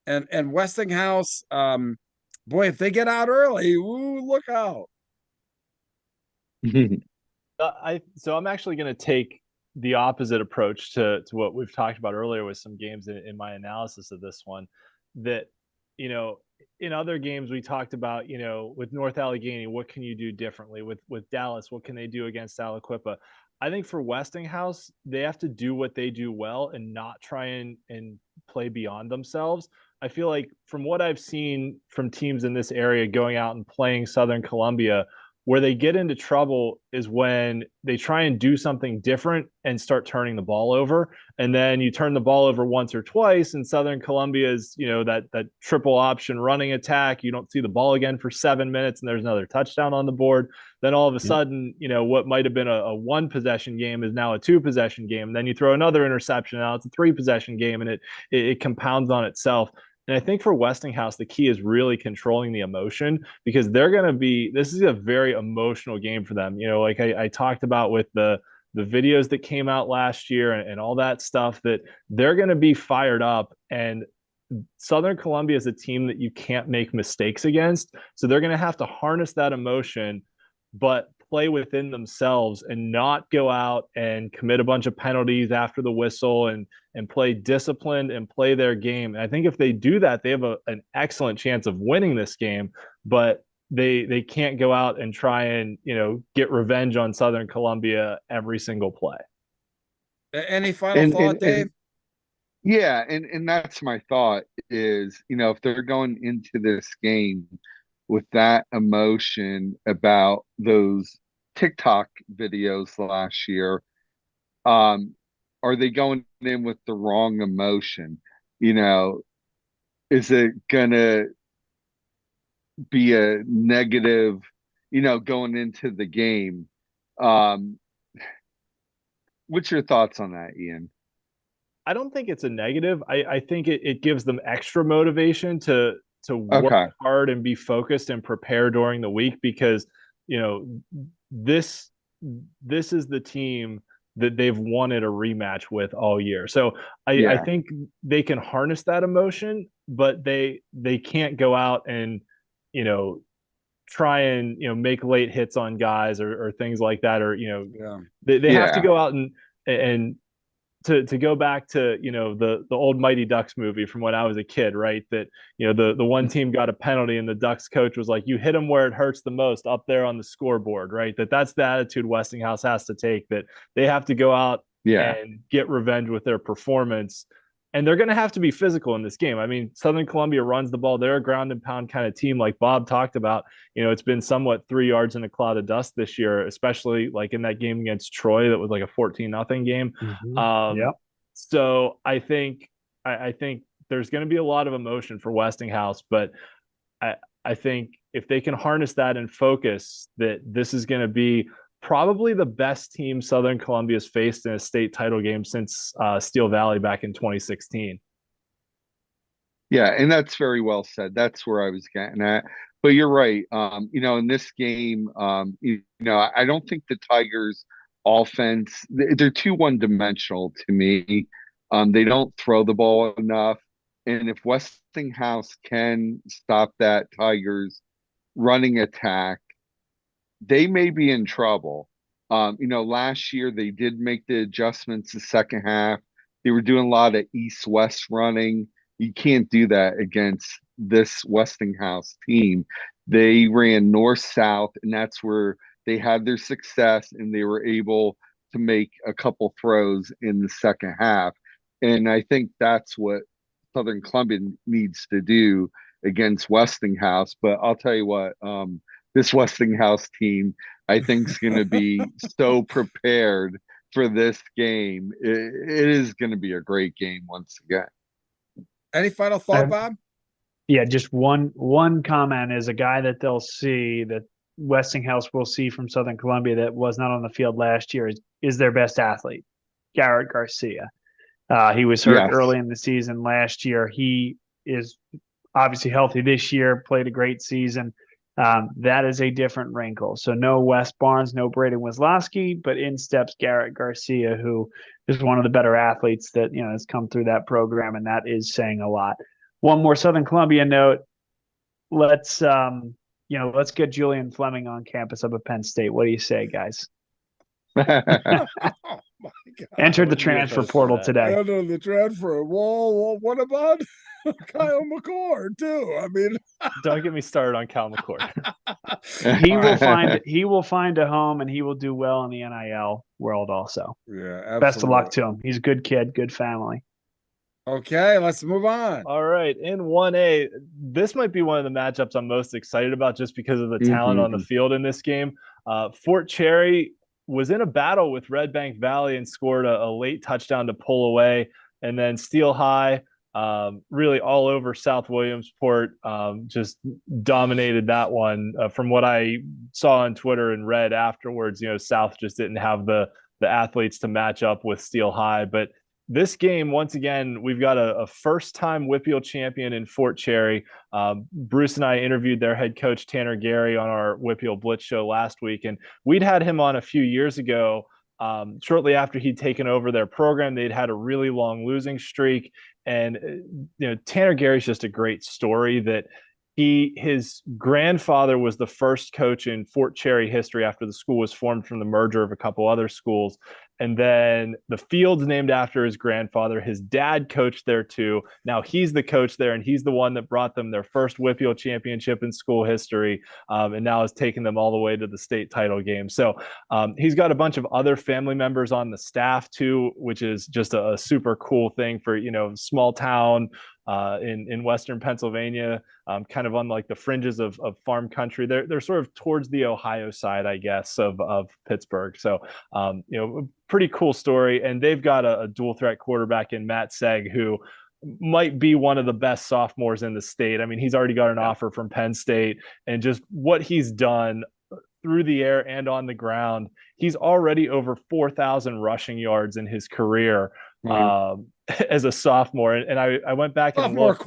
Right. And Westinghouse, boy, if they get out early, ooh, look out. So I'm actually going to take the opposite approach to what we've talked about earlier with some games in my analysis of this one. That, in other games we talked about, with North Allegheny, what can you do differently? With Dallas, what can they do against Aliquippa? I think for Westinghouse, they have to do what they do well and not try and play beyond themselves. I feel like from what I've seen from teams in this area going out and playing Southern Columbia, where they get into trouble is when they try and do something different and start turning the ball over. And then you turn the ball over once or twice, and Southern Columbia's, that triple option running attack, you don't see the ball again for 7 minutes and there's another touchdown on the board. Then all of a sudden, what might have been a 1 possession game is now a 2 possession game. And then you throw another interception, now it's a 3 possession game, and it compounds on itself. And I think for Westinghouse, the key is really controlling the emotion, because this is a very emotional game for them. Like I talked about with the videos that came out last year and all that stuff, that they're going to be fired up. And Southern Columbia is a team that you can't make mistakes against. So they're going to have to harness that emotion, but play within themselves and not go out and commit a bunch of penalties after the whistle and play disciplined and play their game. And I think if they do that, they have an excellent chance of winning this game, but they can't go out and try and, get revenge on Southern Columbia every single play. Any final thought, Dave? Yeah, and that's my thought is, if they're going into this game with that emotion about those TikTok videos last year, are they going in with the wrong emotion? Is it gonna be a negative, going into the game? What's your thoughts on that, Ian? I don't think it's a negative. I think it gives them extra motivation to work hard and be focused and prepare during the week, because this is the team that they've wanted a rematch with all year. So I think they can harness that emotion, but they can't go out and try and make late hits on guys or things like that, or they have to go out and to go back to the old Mighty Ducks movie from when I was a kid, right? That the one team got a penalty and the Ducks coach was like, "You hit them where it hurts the most, up there on the scoreboard," right? That's the attitude Westinghouse has to take. That they have to go out and get revenge with their performance. And they're going to have to be physical in this game. I mean, Southern Columbia runs the ball. They're a ground and pound kind of team, like Bob talked about. It's been somewhat 3 yards in a cloud of dust this year, especially like in that game against Troy. That was like a 14-0 game. Mm-hmm. So I think there's going to be a lot of emotion for Westinghouse, but I think if they can harness that and focus, that this is going to be probably the best team Southern Columbia's faced in a state title game since Steel Valley back in 2016. Yeah, and that's very well said. That's where I was getting at. But you're right. In this game, I don't think the Tigers' offense, they're too one-dimensional to me. They don't throw the ball enough. And if Westinghouse can stop that Tigers running attack, they may be in trouble. Last year they did make the adjustments the second half. They were doing a lot of east-west running. You can't do that against this Westinghouse team. They ran north-south, and that's where they had their success, and they were able to make a couple throws in the second half. And I think that's what Southern Columbia needs to do against Westinghouse. But I'll tell you what, this Westinghouse team, I think, is going to be so prepared for this game. It is going to be a great game once again. Any final thought, Bob? Yeah, just one comment is a guy that they'll see, that Westinghouse will see from Southern Columbia that was not on the field last year is their best athlete, Garrett Garcia. He was hurt early in the season last year. He is obviously healthy this year, played a great season. That is a different wrinkle. So no Wes Barnes, no Braden Wisłowski, but in steps Garrett Garcia, who is one of the better athletes that has come through that program, and that is saying a lot. One more Southern Columbia note. Let's get Julian Fleming on campus up at Penn State. What do you say, guys? Oh my God. Entered the transfer portal today. Entered the transfer. Whoa, what about Kyle McCord too? I mean, don't get me started on Kyle McCord. He will find a home, and he will do well in the NIL world also. Yeah, absolutely. Best of luck to him. He's a good kid, good family. Okay, let's move on. All right, in 1A, this might be one of the matchups I'm most excited about just because of the talent on the field in this game. Fort Cherry was in a battle with Red Bank Valley and scored a late touchdown to pull away. And then Steel High, really all over South Williamsport, just dominated that one. From what I saw on Twitter and read afterwards, South just didn't have the athletes to match up with Steel High. But this game, once again, we've got a first-time Wpial champion in Fort Cherry. Bruce and I interviewed their head coach, Tanner Gary, on our Wpial Blitz show last week, and we'd had him on a few years ago. Shortly after he'd taken over their program, they'd had a really long losing streak. And, Tanner Gary's just a great story that His grandfather was the first coach in Fort Cherry history after the school was formed from the merger of a couple other schools. And then the field's named after his grandfather. His dad coached there too. Now he's the coach there, and he's the one that brought them their first Wpial championship in school history, and now has taken them all the way to the state title game. So he's got a bunch of other family members on the staff too, which is just a super cool thing for, small town in Western Pennsylvania, kind of on like the fringes of farm country. They're sort of towards the Ohio side, I guess, of Pittsburgh. So, pretty cool story. And they've got a dual threat quarterback in Matt Seg, who might be one of the best sophomores in the state. I mean, he's already got an offer from Penn State, and just what he's done through the air and on the ground. He's already over 4,000 rushing yards in his career as a sophomore. And I went back and looked.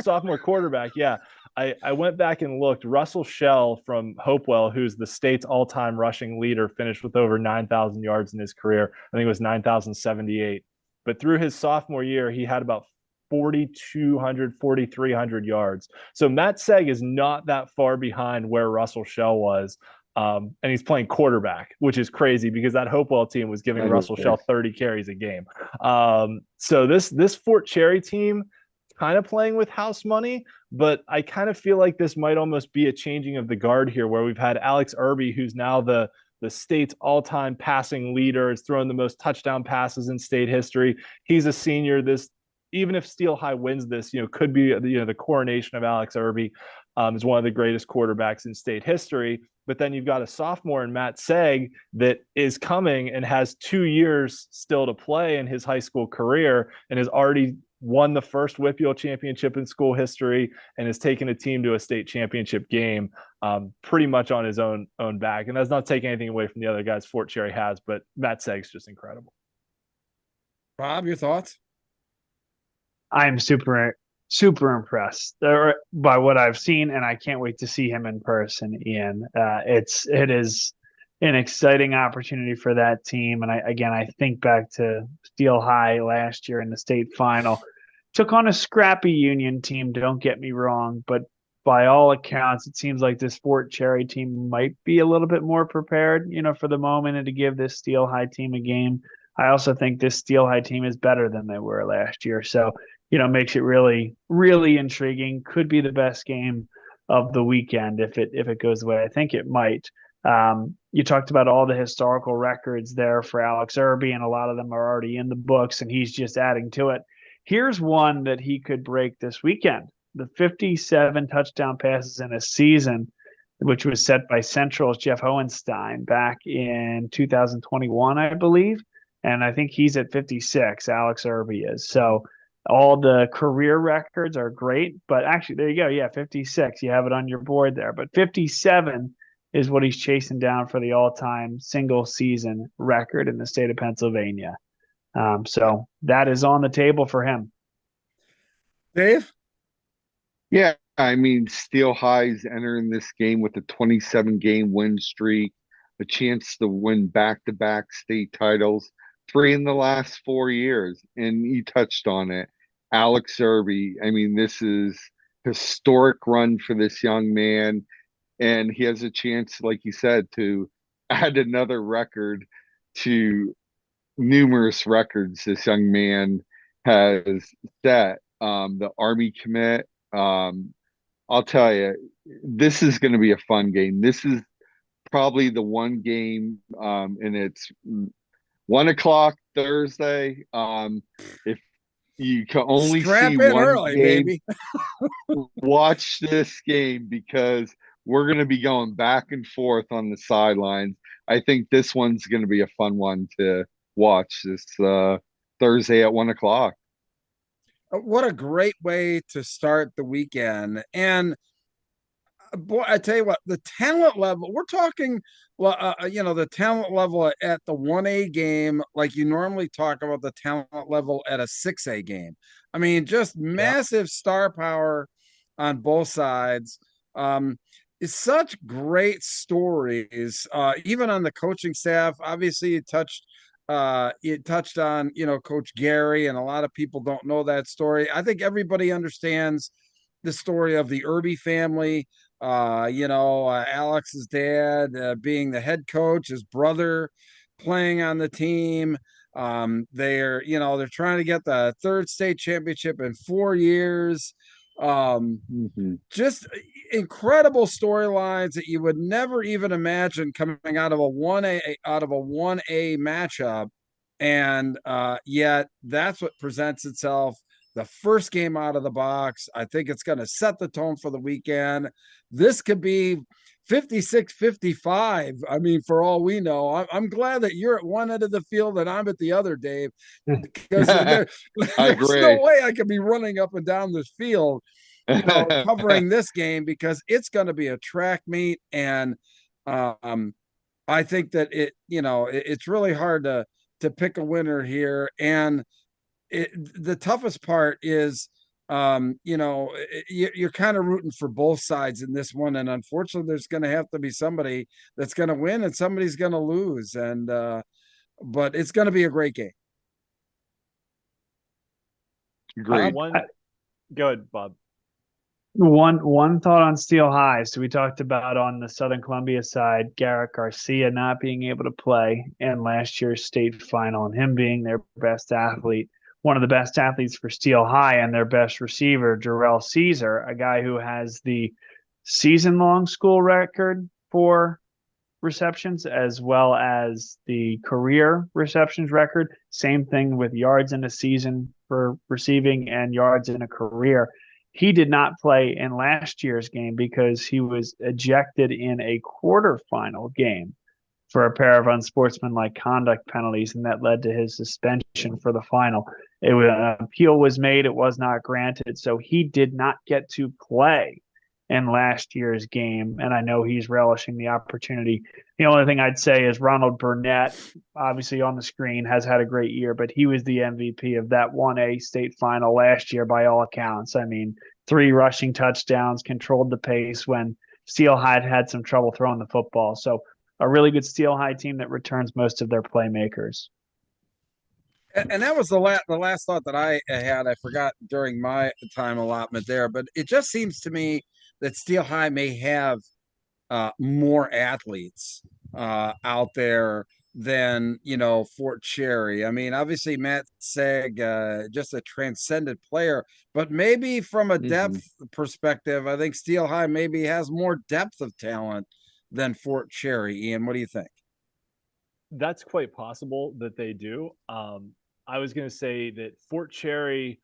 Sophomore quarterback. Yeah. I went back and looked. Russell Shell from Hopewell, who's the state's all-time rushing leader, finished with over 9,000 yards in his career. I think it was 9,078. But through his sophomore year, he had about 4,200, 4,300 yards. So Matt Seg is not that far behind where Russell Shell was. And he's playing quarterback, which is crazy because that Hopewell team was giving Russell Shell 30 carries a game. So this Fort Cherry team kind of playing with house money, but I kind of feel like this might almost be a changing of the guard here, where we've had Alex Irby, who's now the state's all-time passing leader, is throwing the most touchdown passes in state history. He's a senior. Even if Steel High wins this, could be the coronation of Alex Irby as one of the greatest quarterbacks in state history. But then you've got a sophomore in Matt Seg that is coming and has 2 years still to play in his high school career, and has already won the first Wpial championship in school history, and has taken a team to a state championship game pretty much on his own back. And that's not taking anything away from the other guys Fort Cherry has, but Matt Seg's just incredible. Rob, your thoughts? I'm super impressed by what I've seen, and I can't wait to see him in person, Ian. It is an exciting opportunity for that team. And I think back to Steel High last year in the state final. Took on a scrappy Union team, don't get me wrong, but by all accounts, it seems like this Fort Cherry team might be a little bit more prepared, for the moment, and to give this Steel High team a game. I also think this Steel High team is better than they were last year. So, makes it really, really intriguing. Could be the best game of the weekend if it goes the way I think it might. You talked about all the historical records there for Alex Irby, and a lot of them are already in the books, and he's just adding to it. Here's one that he could break this weekend: the 57 touchdown passes in a season, which was set by Central's Jeff Hohenstein back in 2021, I believe. And I think he's at 56, Alex Irby is. So all the career records are great, but actually, there you go. Yeah, 56. You have it on your board there. But 57 is what he's chasing down for the all-time single season record in the state of Pennsylvania. So that is on the table for him. Dave? Yeah, I mean, Steel High's entering this game with a 27-game win streak, a chance to win back-to-back state titles, 3 in the last 4 years. And you touched on it. Alex Irby, I mean, this is historic run for this young man. And he has a chance, like you said, to add another record to numerous records this young man has set. The Army commit, I'll tell you, this is going to be a fun game. This is probably the one game, and it's 1:00 Thursday. If you can only Strap see in one early, game, baby. watch this game, because we're going to be going back and forth on the sidelines. I think this one's going to be a fun one to watch this Thursday at 1:00. What a great way to start the weekend. And boy, I tell you what, the talent level, we're talking, the talent level at the 1A game, like you normally talk about the talent level at a 6A game. I mean, just massive star power on both sides. It's such great stories, even on the coaching staff. Obviously, it touched on, Coach Gary, and a lot of people don't know that story. I think everybody understands the story of the Irby family. Alex's dad being the head coach, his brother playing on the team. They're trying to get the third state championship in 4 years. Just incredible storylines that you would never even imagine coming out of a 1A matchup. And yet that's what presents itself. The first game out of the box, I think it's going to set the tone for the weekend. This could be 56-55. I mean, for all we know, I'm glad that you're at one end of the field and I'm at the other, Dave, because there's no way I could be running up and down this field, covering this game, because it's going to be a track meet. And I think that it's really hard to pick a winner here. And the toughest part is, you're kind of rooting for both sides in this one. And unfortunately, there's going to have to be somebody that's going to win and somebody's going to lose. And, but it's going to be a great game. Great. Go ahead, Bob. One thought on Steel High. So we talked about on the Southern Columbia side, Garrett Garcia not being able to play in last year's state final and him being their best athlete, one of the best athletes for Steel High, and their best receiver, Jarrell Caesar, a guy who has the season-long school record for receptions as well as the career receptions record. Same thing with yards in a season for receiving and yards in a career. He did not play in last year's game because he was ejected in a quarterfinal game for a pair of unsportsmanlike conduct penalties, and that led to his suspension for the final. An appeal was made. It was not granted, so he did not get to play in last year's game, and I know he's relishing the opportunity. The only thing I'd say is Ronald Burnett, obviously on the screen, has had a great year, but he was the MVP of that 1A state final last year by all accounts. I mean, 3 rushing touchdowns, controlled the pace when Steel High had some trouble throwing the football. So a really good Steel High team that returns most of their playmakers. And that was the last thought that I had. I forgot during my time allotment there, but it just seems to me that Steel High may have more athletes out there than Fort Cherry. I mean, obviously Matt Seg, just a transcendent player, but maybe from a depth perspective, I think Steel High maybe has more depth of talent than Fort Cherry. Ian, what do you think? That's quite possible that they do. I was going to say that Fort Cherry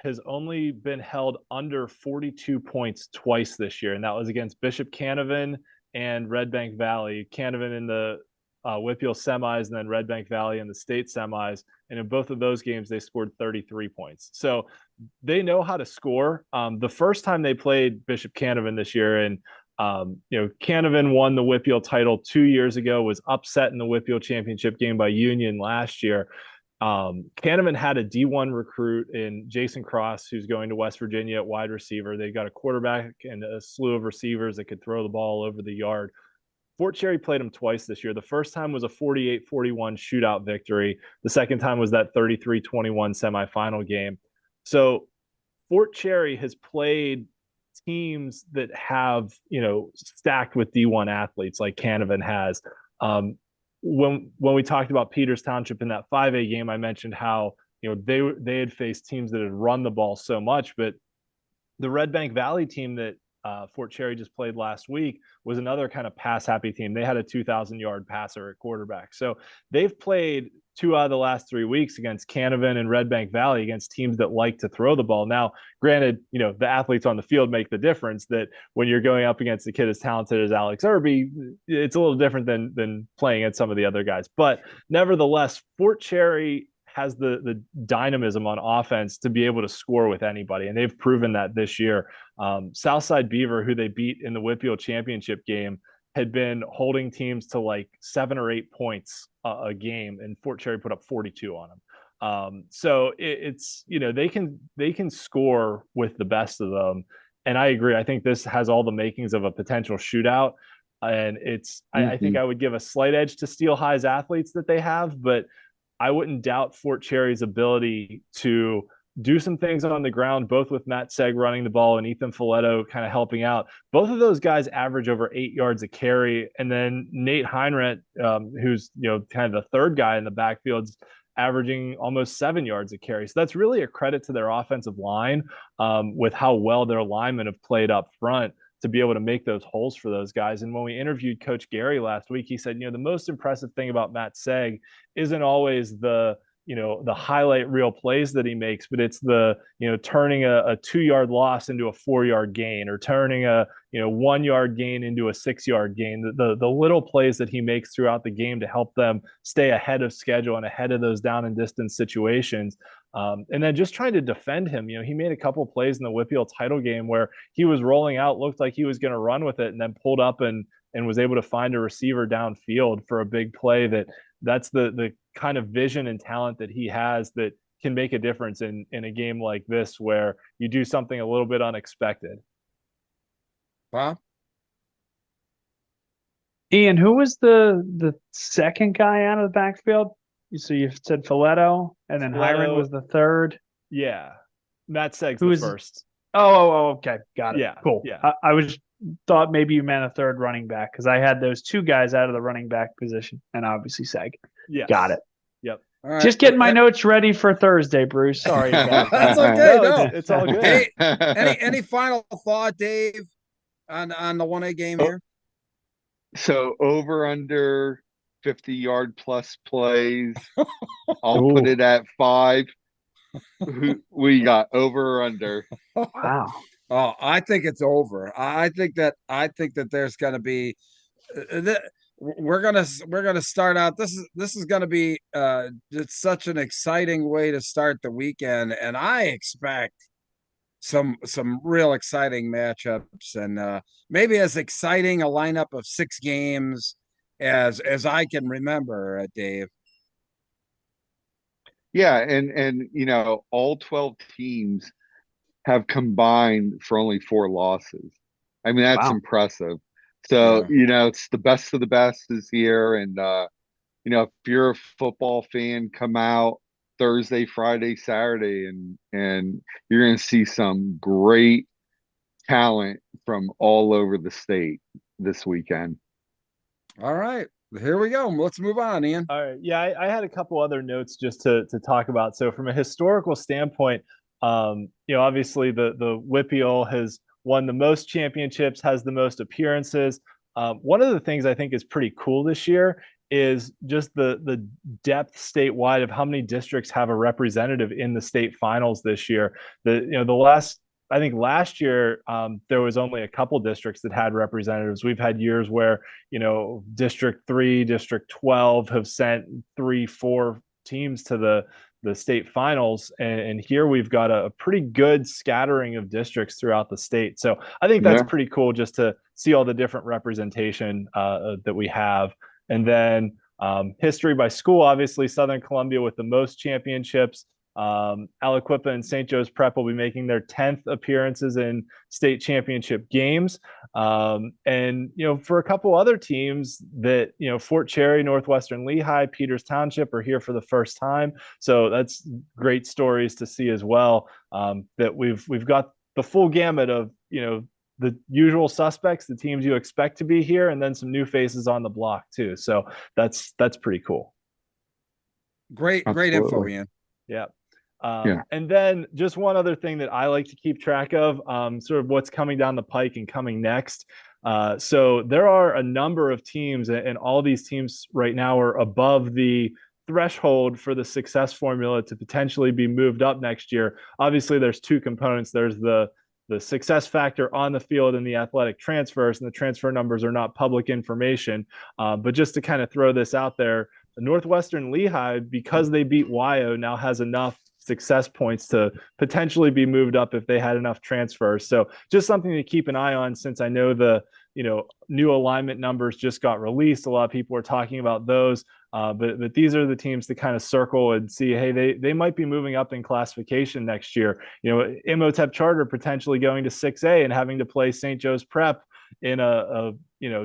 has only been held under 42 points twice this year, and that was against Bishop Canevin and Red Bank Valley. Canevin in the Wpial semis, and then Red Bank Valley in the state semis. And in both of those games, they scored 33 points. So they know how to score. The first time they played Bishop Canevin this year, and Canevin won the Wpial title 2 years ago, was upset in the Wpial championship game by Union last year. Canevin had a D1 recruit in Jason Cross, who's going to West Virginia at wide receiver. They got a quarterback and a slew of receivers that could throw the ball over the yard. Fort Cherry played them twice this year. The first time was a 48-41 shootout victory. The second time was that 33-21 semifinal game. So Fort Cherry has played teams that have, stacked with D1 athletes like Canevin has. When we talked about Peters Township in that 5A game, I mentioned how they had faced teams that had run the ball so much, but the Red Bank Valley team that Fort Cherry just played last week was another kind of pass happy team. They had a 2,000-yard passer at quarterback. So they've played 2 out of the last 3 weeks against Canevin and Red Bank Valley, against teams that like to throw the ball. Now, granted, the athletes on the field make the difference. That when you're going up against a kid as talented as Alex Irby, it's a little different than playing at some of the other guys. But nevertheless, Fort Cherry has the dynamism on offense to be able to score with anybody, and they've proven that this year. Southside Beaver, who they beat in the Wpial championship game, had been holding teams to like 7 or 8 points a game, and Fort Cherry put up 42 on them. So it's they can score with the best of them, and I agree. I think this has all the makings of a potential shootout, and I think I would give a slight edge to Steel High's athletes that they have, but I wouldn't doubt Fort Cherry's ability to do some things on the ground, both with Matt Seg running the ball and Ethan Folletto kind of helping out. Both of those guys average over 8 yards a carry. And then Nate Heinrich, who's, kind of the third guy in the backfield's averaging almost 7 yards a carry. So that's really a credit to their offensive line, with how well their linemen have played up front to be able to make those holes for those guys. And when we interviewed Coach Gary last week, he said, the most impressive thing about Matt Seg isn't always the highlight reel plays that he makes, but it's the, turning a 2-yard loss into a 4-yard gain, or turning a, 1-yard gain into a 6-yard gain, the little plays that he makes throughout the game to help them stay ahead of schedule and ahead of those down and distance situations. And then just trying to defend him. He made a couple of plays in the Wpial title game where he was rolling out, looked like he was going to run with it, and then pulled up and was able to find a receiver downfield for a big play. That's the kind of vision and talent that he has that can make a difference in a game like this, where you do something a little bit unexpected. Bob? Ian, who was the second guy out of the backfield? So you said Folletto, and then Hiron was the third. Yeah, Matt Seg's the first. Oh, okay, got it. Yeah, cool. Yeah, I thought maybe you meant a third running back, because I had those two guys out of the running back position, and obviously Seg. Yeah, got it. Yep. Right. Just getting my notes ready for Thursday, Bruce. Sorry about that. That's okay. No, it's all good. Hey, any final thought, Dave, on the 1A game here? So over under 50-yard plus plays. I'll put it at 5. We got over or under. Wow. Oh, I think it's over. I think that there's going to be we're gonna start out. This is going to be it's such an exciting way to start the weekend, and I expect some real exciting matchups, and maybe as exciting a lineup of 6 games as I can remember, Dave. Yeah, and all 12 teams have combined for only 4 losses. I mean, that's impressive. So, it's the best of the best this year. And, if you're a football fan, come out Thursday, Friday, Saturday, and you're going to see some great talent from all over the state this weekend. All right. Here we go. Let's move on, Ian. All right. Yeah, I had a couple other notes just to talk about. So from a historical standpoint, obviously the Wpial has won the most championships, has the most appearances. One of the things I think is pretty cool this year is just the depth statewide of how many districts have a representative in the state finals this year. I think last year there was only a couple districts that had representatives. We've had years where, District 3, District 12 have sent 3-4 teams to the state finals. And here we've got a pretty good scattering of districts throughout the state. So I think that's pretty cool just to see all the different representation that we have. And then history by school, obviously Southern Columbia with the most championships. Aliquippa and St. Joe's Prep will be making their 10th appearances in state championship games. And, for a couple other teams that, Fort Cherry, Northwestern Lehigh, Peters Township are here for the first time. So that's great stories to see as well, that we've got the full gamut of, the usual suspects, the teams you expect to be here, and then some new faces on the block too. So that's pretty cool. Great info, Ian. Yeah. And then just one other thing that I like to keep track of, sort of what's coming down the pike and coming next. So there are a number of teams, and all these teams right now are above the threshold for the success formula to potentially be moved up next year. Obviously, there's 2 components. There's the success factor on the field and the athletic transfers, and the transfer numbers are not public information. But just to kind of throw this out there, Northwestern Lehigh, because they beat Wyo, now has enough success points to potentially be moved up if they had enough transfers. So just something to keep an eye on, since I know the new alignment numbers just got released. A lot of people are talking about those, but these are the teams to kind of circle and see, hey, they might be moving up in classification next year. Imhotep Charter potentially going to 6A and having to play St. Joe's Prep in a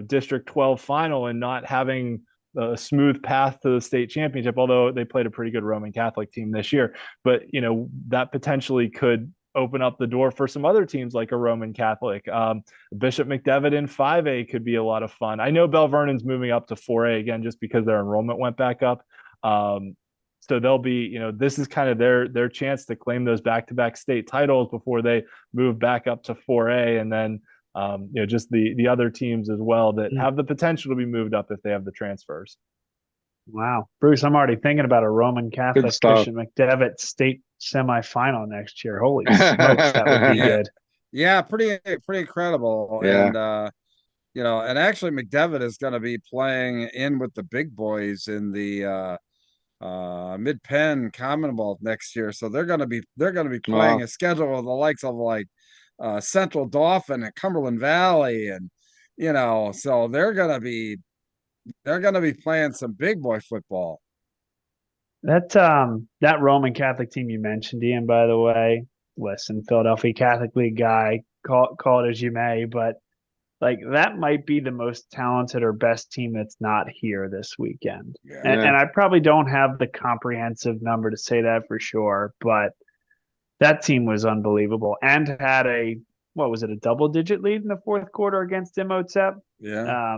District 12 final, and not having a smooth path to the state championship, although they played a pretty good Roman Catholic team this year. But, that potentially could open up the door for some other teams like a Roman Catholic. Bishop McDevitt in 5A could be a lot of fun. I know Bell Vernon's moving up to 4A again just because their enrollment went back up. So they'll be, this is kind of their chance to claim those back-to-back state titles before they move back up to 4A, and then just the other teams as well that have the potential to be moved up if they have the transfers. Wow, Bruce, I'm already thinking about a Roman Catholic stuff. Bishop McDevitt state semifinal next year. Holy smokes, that would be good. Yeah, pretty incredible. Yeah. And and actually McDevitt is going to be playing in with the big boys in the Mid-Penn Commonwealth next year. So they're going to be playing Wow. a schedule of the likes of like Central Dauphin and Cumberland Valley, and so they're going to be playing some big boy football. That Roman Catholic team you mentioned, Ian, by the way, listen, Philadelphia Catholic League guy, call it as you may, but like that might be the most talented or best team that's not here this weekend. Yeah. And I probably don't have the comprehensive number to say that for sure, but that team was unbelievable and had a double-digit lead in the fourth quarter against Imhotep. Yeah.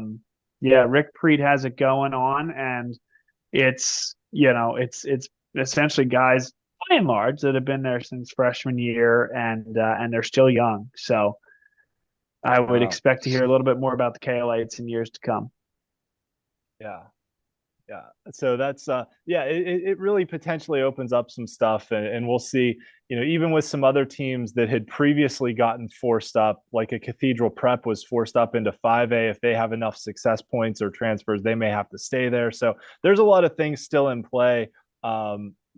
Rick Preet has it going on, and it's essentially guys by and large that have been there since freshman year, and they're still young. So I would expect to hear a little bit more about the KLAs in years to come. Yeah. So that's it really potentially opens up some stuff, and we'll see, even with some other teams that had previously gotten forced up, like a Cathedral Prep was forced up into 5A. If they have enough success points or transfers, they may have to stay there. So there's a lot of things still in play,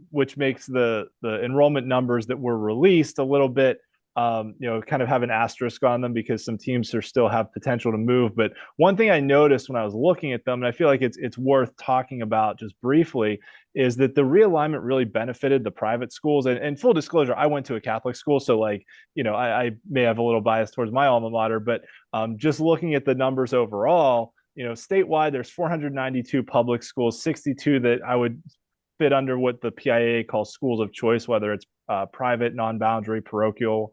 which makes the enrollment numbers that were released a little bit kind of have an asterisk on them because some teams still have potential to move. But one thing I noticed when I was looking at them, and I feel like it's worth talking about just briefly, is that the realignment really benefited the private schools. And full disclosure, I went to a Catholic school, so I may have a little bias towards my alma mater, but just looking at the numbers overall, statewide, there's 492 public schools, 62 that I would fit under what the PIAA calls schools of choice, whether it's private, non-boundary, parochial,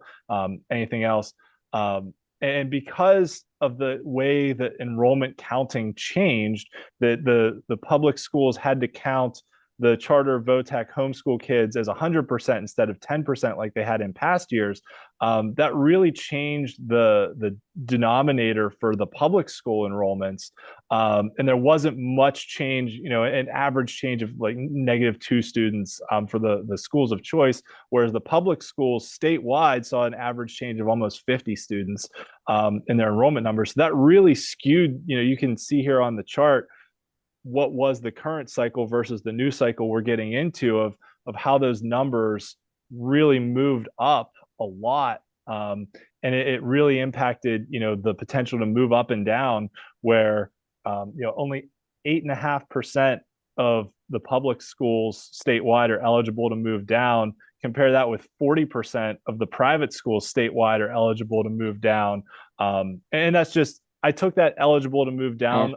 anything else. And because of the way that enrollment counting changed, the public schools had to count the charter VOTAC homeschool kids as 100% instead of 10% like they had in past years. That really changed the denominator for the public school enrollments. And there wasn't much change, an average change of like -2 students for the schools of choice, whereas the public schools statewide saw an average change of almost 50 students in their enrollment numbers. So that really skewed, you can see here on the chart what was the current cycle versus the new cycle we're getting into of how those numbers really moved up a lot. And it really impacted, the potential to move up and down where, only 8.5% of the public schools statewide are eligible to move down. Compare that with 40% of the private schools statewide are eligible to move down. And that's just, I took that eligible to move down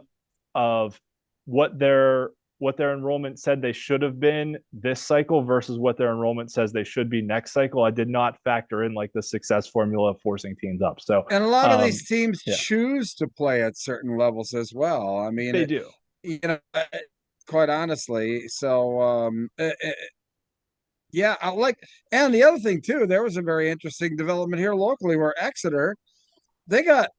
of what their enrollment said they should have been this cycle versus what their enrollment says they should be next cycle. I did not factor in like the success formula of forcing teams up. So, and a lot of these teams choose to play at certain levels as well. I mean, they do, quite honestly. So, yeah, and the other thing too, there was a very interesting development here locally where Exeter, they got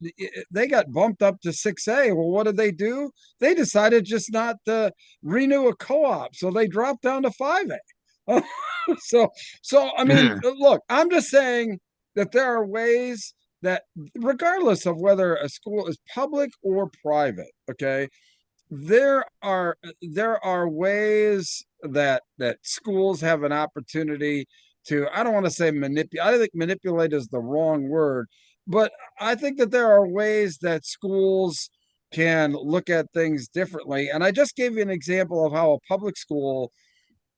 bumped up to 6A. Well, what did they do? They decided just not to renew a co-op, so they dropped down to 5A. so I mean, look, I'm just saying that there are ways that, regardless of whether a school is public or private, okay, there are ways that schools have an opportunity to, I don't want to say manipulate. I think manipulate is the wrong word. But I think that there are ways that schools can look at things differently. And I just gave you an example of how a public school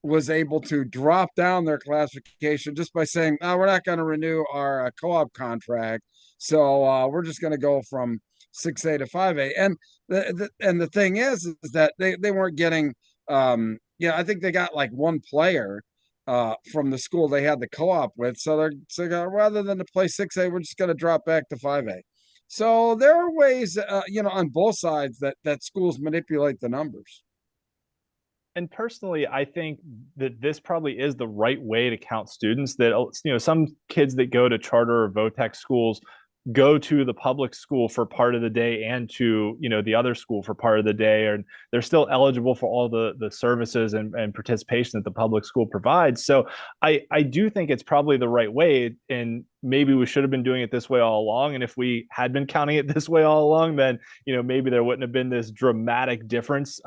was able to drop down their classification just by saying, "Oh, we're not going to renew our co-op contract. So we're just going to go from 6A to 5A. And the thing is that they weren't getting, I think they got like one player from the school they had the co-op with. So rather than to play 6A, we're just going to drop back to 5A. So there are ways, on both sides that schools manipulate the numbers. And personally, I think that this probably is the right way to count students. That some kids that go to charter or VOTEC schools go to the public school for part of the day and to the other school for part of the day, and they're still eligible for all the services and participation that the public school provides. So I do think it's probably the right way, and maybe we should have been doing it this way all along. And if we had been counting it this way all along, then maybe there wouldn't have been this dramatic difference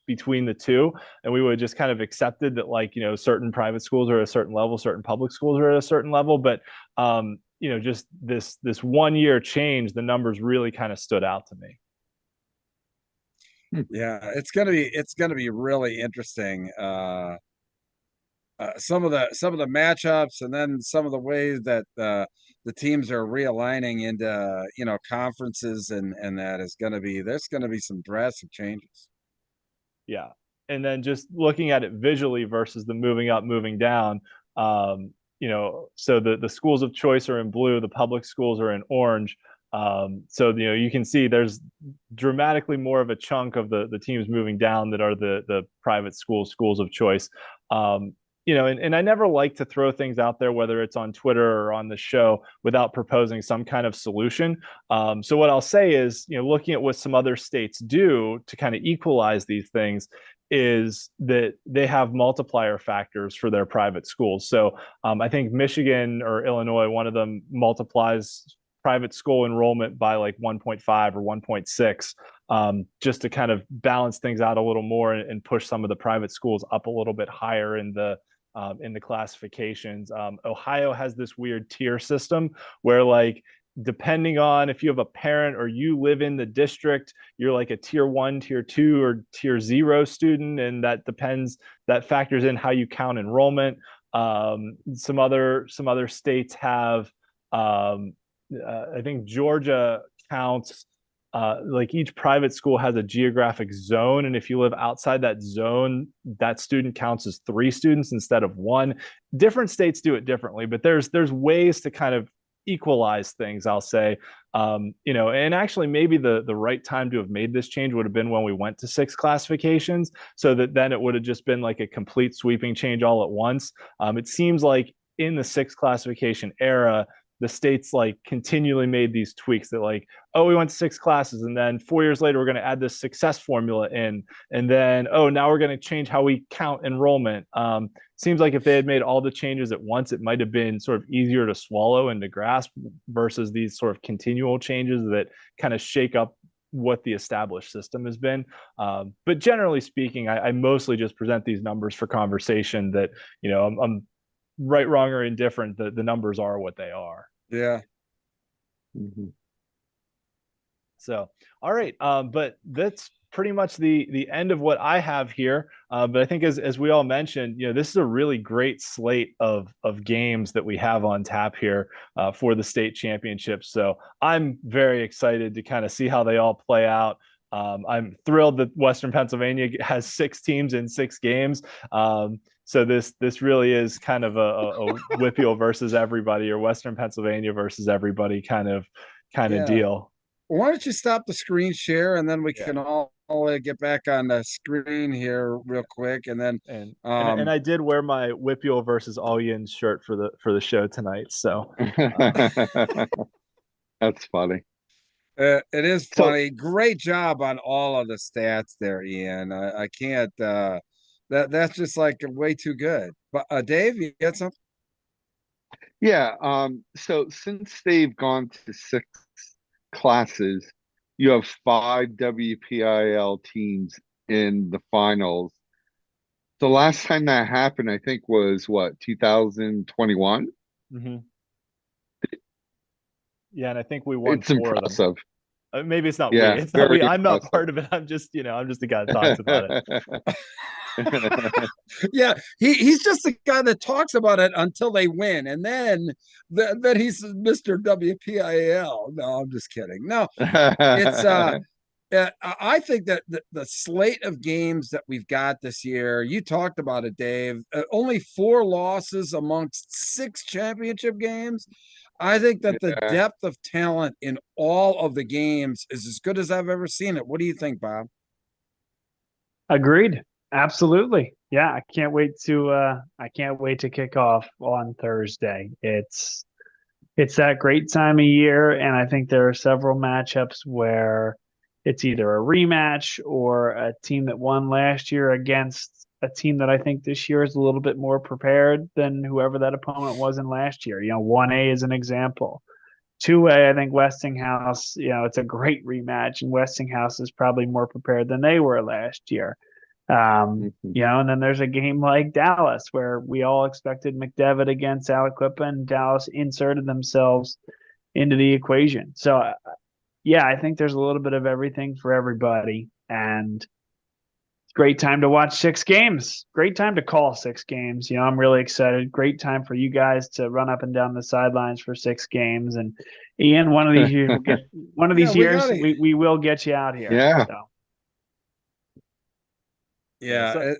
between the two, and we would have just kind of accepted that certain private schools are at a certain level, certain public schools are at a certain level. But just this 1 year change, the numbers really kind of stood out to me. Yeah, it's gonna be really interesting. Some of the matchups, and then some of the ways that the teams are realigning into conferences, and there's gonna be some drastic changes. Yeah, and then just looking at it visually versus the moving up, moving down. So the schools of choice are in blue, the public schools are in orange. So you can see there's dramatically more of a chunk of the teams moving down that are the private schools of choice. And I never like to throw things out there, whether it's on Twitter or on the show, without proposing some kind of solution. So what I'll say is, looking at what some other states do to kind of equalize these things, is that they have multiplier factors for their private schools. So I think Michigan or Illinois, one of them, multiplies private school enrollment by like 1.5 or 1.6, just to kind of balance things out a little more and push some of the private schools up a little bit higher in the classifications. Ohio has this weird tier system where, depending on if you have a parent or you live in the district, you're like a tier 1, tier 2, or tier 0 student, and that factors in how you count enrollment. Some other states have, I think Georgia counts, each private school has a geographic zone, and if you live outside that zone, that student counts as 3 students instead of 1. Different states do it differently, but there's ways to kind of equalize things, I'll say. And actually maybe the right time to have made this change would have been when we went to 6 classifications, so that then it would have just been like a complete sweeping change all at once. It seems like in the 6 classification era, the states continually made these tweaks that we went to 6 classes, and then 4 years later, we're going to add this success formula in. And then, now we're going to change how we count enrollment. Seems like if they had made all the changes at once, it might've been sort of easier to swallow and to grasp, versus these sort of continual changes that kind of shake up what the established system has been. But generally speaking, I mostly just present these numbers for conversation that, I'm right, wrong, or indifferent, the numbers are what they are. Yeah. Mm-hmm. So, all right. But that's pretty much the end of what I have here. But I think as we all mentioned, this is a really great slate of games that we have on tap here for the state championship. So I'm very excited to kind of see how they all play out. I'm thrilled that Western Pennsylvania has 6 teams in 6 games. So this really is kind of a Wpial versus everybody, or Western Pennsylvania versus everybody kind of deal. Why don't you stop the screen share, and then we can all get back on the screen here real quick, and then and I did wear my Wpial versus All Yins shirt for the show tonight. So that's funny. It is funny. Great job on all of the stats there, Ian. I can't. That's just way too good. But Dave, you got something? Yeah. So since they've gone to 6 classes, you have 5 WPIAL teams in the finals. The last time that happened, I think, was 2021. Mm-hmm. Yeah, and I think we won it's 4 impressive. of them. Maybe it's not Yeah, we. It's not very we. I'm not impressive. part of it. I'm just the guy that talks about it. Yeah, he's just the guy that talks about it until they win, and then he's Mr. WPIAL. No, I'm just kidding. No, it's I think that the slate of games that we've got this year, you talked about it, Dave. Only 4 losses amongst 6 championship games. I think that the Yeah. depth of talent in all of the games is as good as I've ever seen it. What do you think, Bob? Agreed. Absolutely. Yeah, I can't wait to kick off on Thursday. It's that great time of year, and I think there are several matchups where it's either a rematch or a team that won last year against a team that I think this year is a little bit more prepared than whoever that opponent was in last year. 1A is an example. 2A, I think Westinghouse, it's a great rematch, and Westinghouse is probably more prepared than they were last year. And then there's a game like Dallas where we all expected McDevitt against Aliquippa, and Dallas inserted themselves into the equation. So, yeah, I think there's a little bit of everything for everybody, and it's a great time to watch 6 games. Great time to call 6 games. I'm really excited. Great time for you guys to run up and down the sidelines for 6 games. And Ian, one of these years we will get you out here. Yeah. So. Yeah,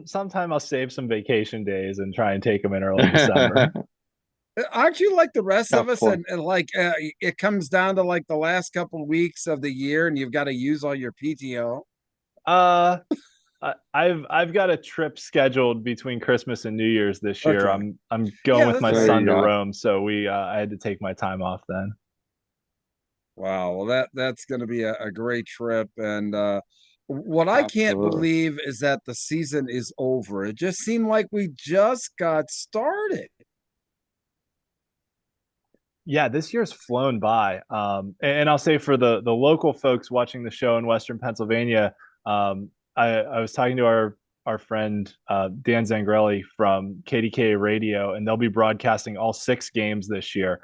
Sometime I'll save some vacation days and try and take them in early December. Aren't you like the rest of us? Fun. And like it comes down to like the last couple of weeks of the year, and you've got to use all your PTO. I've got a trip scheduled between Christmas and New Year's this year. Okay. I'm going with my that's son to great. Rome, so I had to take my time off then. Wow, well that's going to be a great trip, and what I can't Absolutely. believe is that the season is over. It just seemed like we just got started. Yeah, this year's flown by. And I'll say for the local folks watching the show in Western Pennsylvania, I was talking to our friend Dan Zangrelli from KDKA Radio, and they'll be broadcasting all 6 games this year,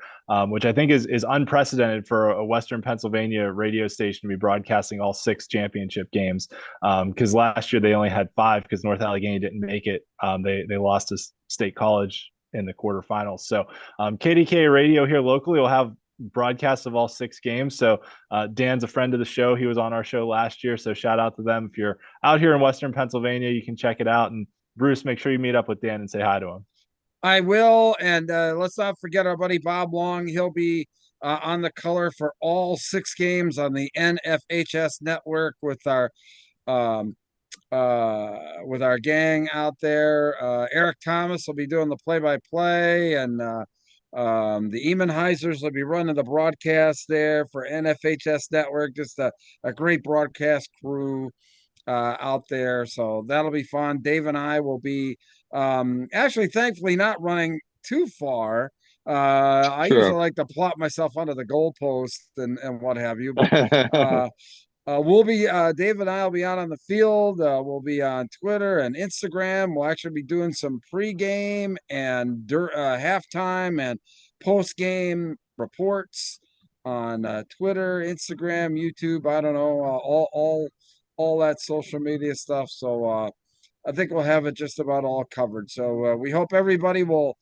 which I think is unprecedented for a Western Pennsylvania radio station to be broadcasting all 6 championship games. Because last year they only had 5 because North Allegheny didn't make it. They lost to State College in the quarterfinals. So KDKA Radio here locally will have broadcasts of all 6 games. So Dan's a friend of the show. He was on our show last year. So shout out to them. If you're out here in Western Pennsylvania, you can check it out. And Bruce, make sure you meet up with Dan and say hi to him. I will, and let's not forget our buddy Bob Long. He'll be on the color for all 6 games on the NFHS network with our gang out there. Eric Thomas will be doing the play-by-play, and the Emenheisers will be running the broadcast there for NFHS network. Just a great broadcast crew out there, so that'll be fun. Dave and I will be actually, thankfully, not running too far. I usually like to plot myself under the goalpost and what have you, but we'll be Dave and I will be out on the field. We'll be on Twitter and Instagram. We'll actually be doing some pregame and halftime and post-game reports on Twitter, Instagram, YouTube. I don't know, all that social media stuff. So I think we'll have it just about all covered. So we hope everybody will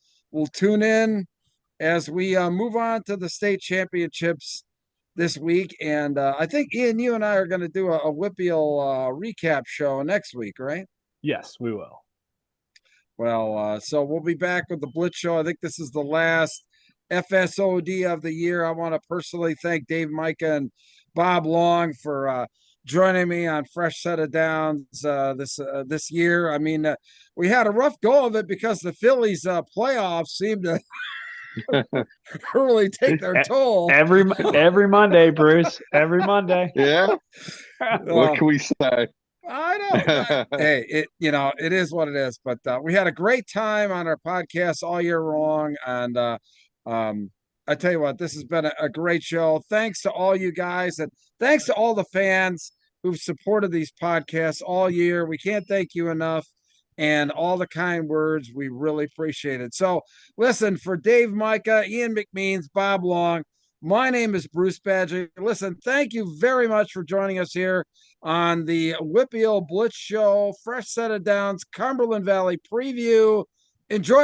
tune in as we move on to the state championships this week. And I think, Ian, you and I are going to do a Wpial recap show next week, right? Yes, we will. Well, so we'll be back with the Blitz show. I think this is the last FSOD of the year. I want to personally thank Dave, MIKA, and Bob Long for joining me on Fresh Set of Downs this year. I mean, we had a rough go of it because the Phillies playoffs seemed to really take their toll. Every Monday, Bruce. Every Monday. Yeah. What can we say? I know. Hey, it is what it is. But we had a great time on our podcast all year long, and I tell you what, this has been a great show. Thanks to all you guys, and thanks to all the fans who've supported these podcasts all year. We can't thank you enough, and all the kind words. We really appreciate it. So listen, for Dave, MIKA, Ian McMeans, Bob Long, My name is Bruce Badger. Listen, thank you very much for joining us here on the Wpial Blitz Show, fresh set of downs, Cumberland Valley preview. Enjoy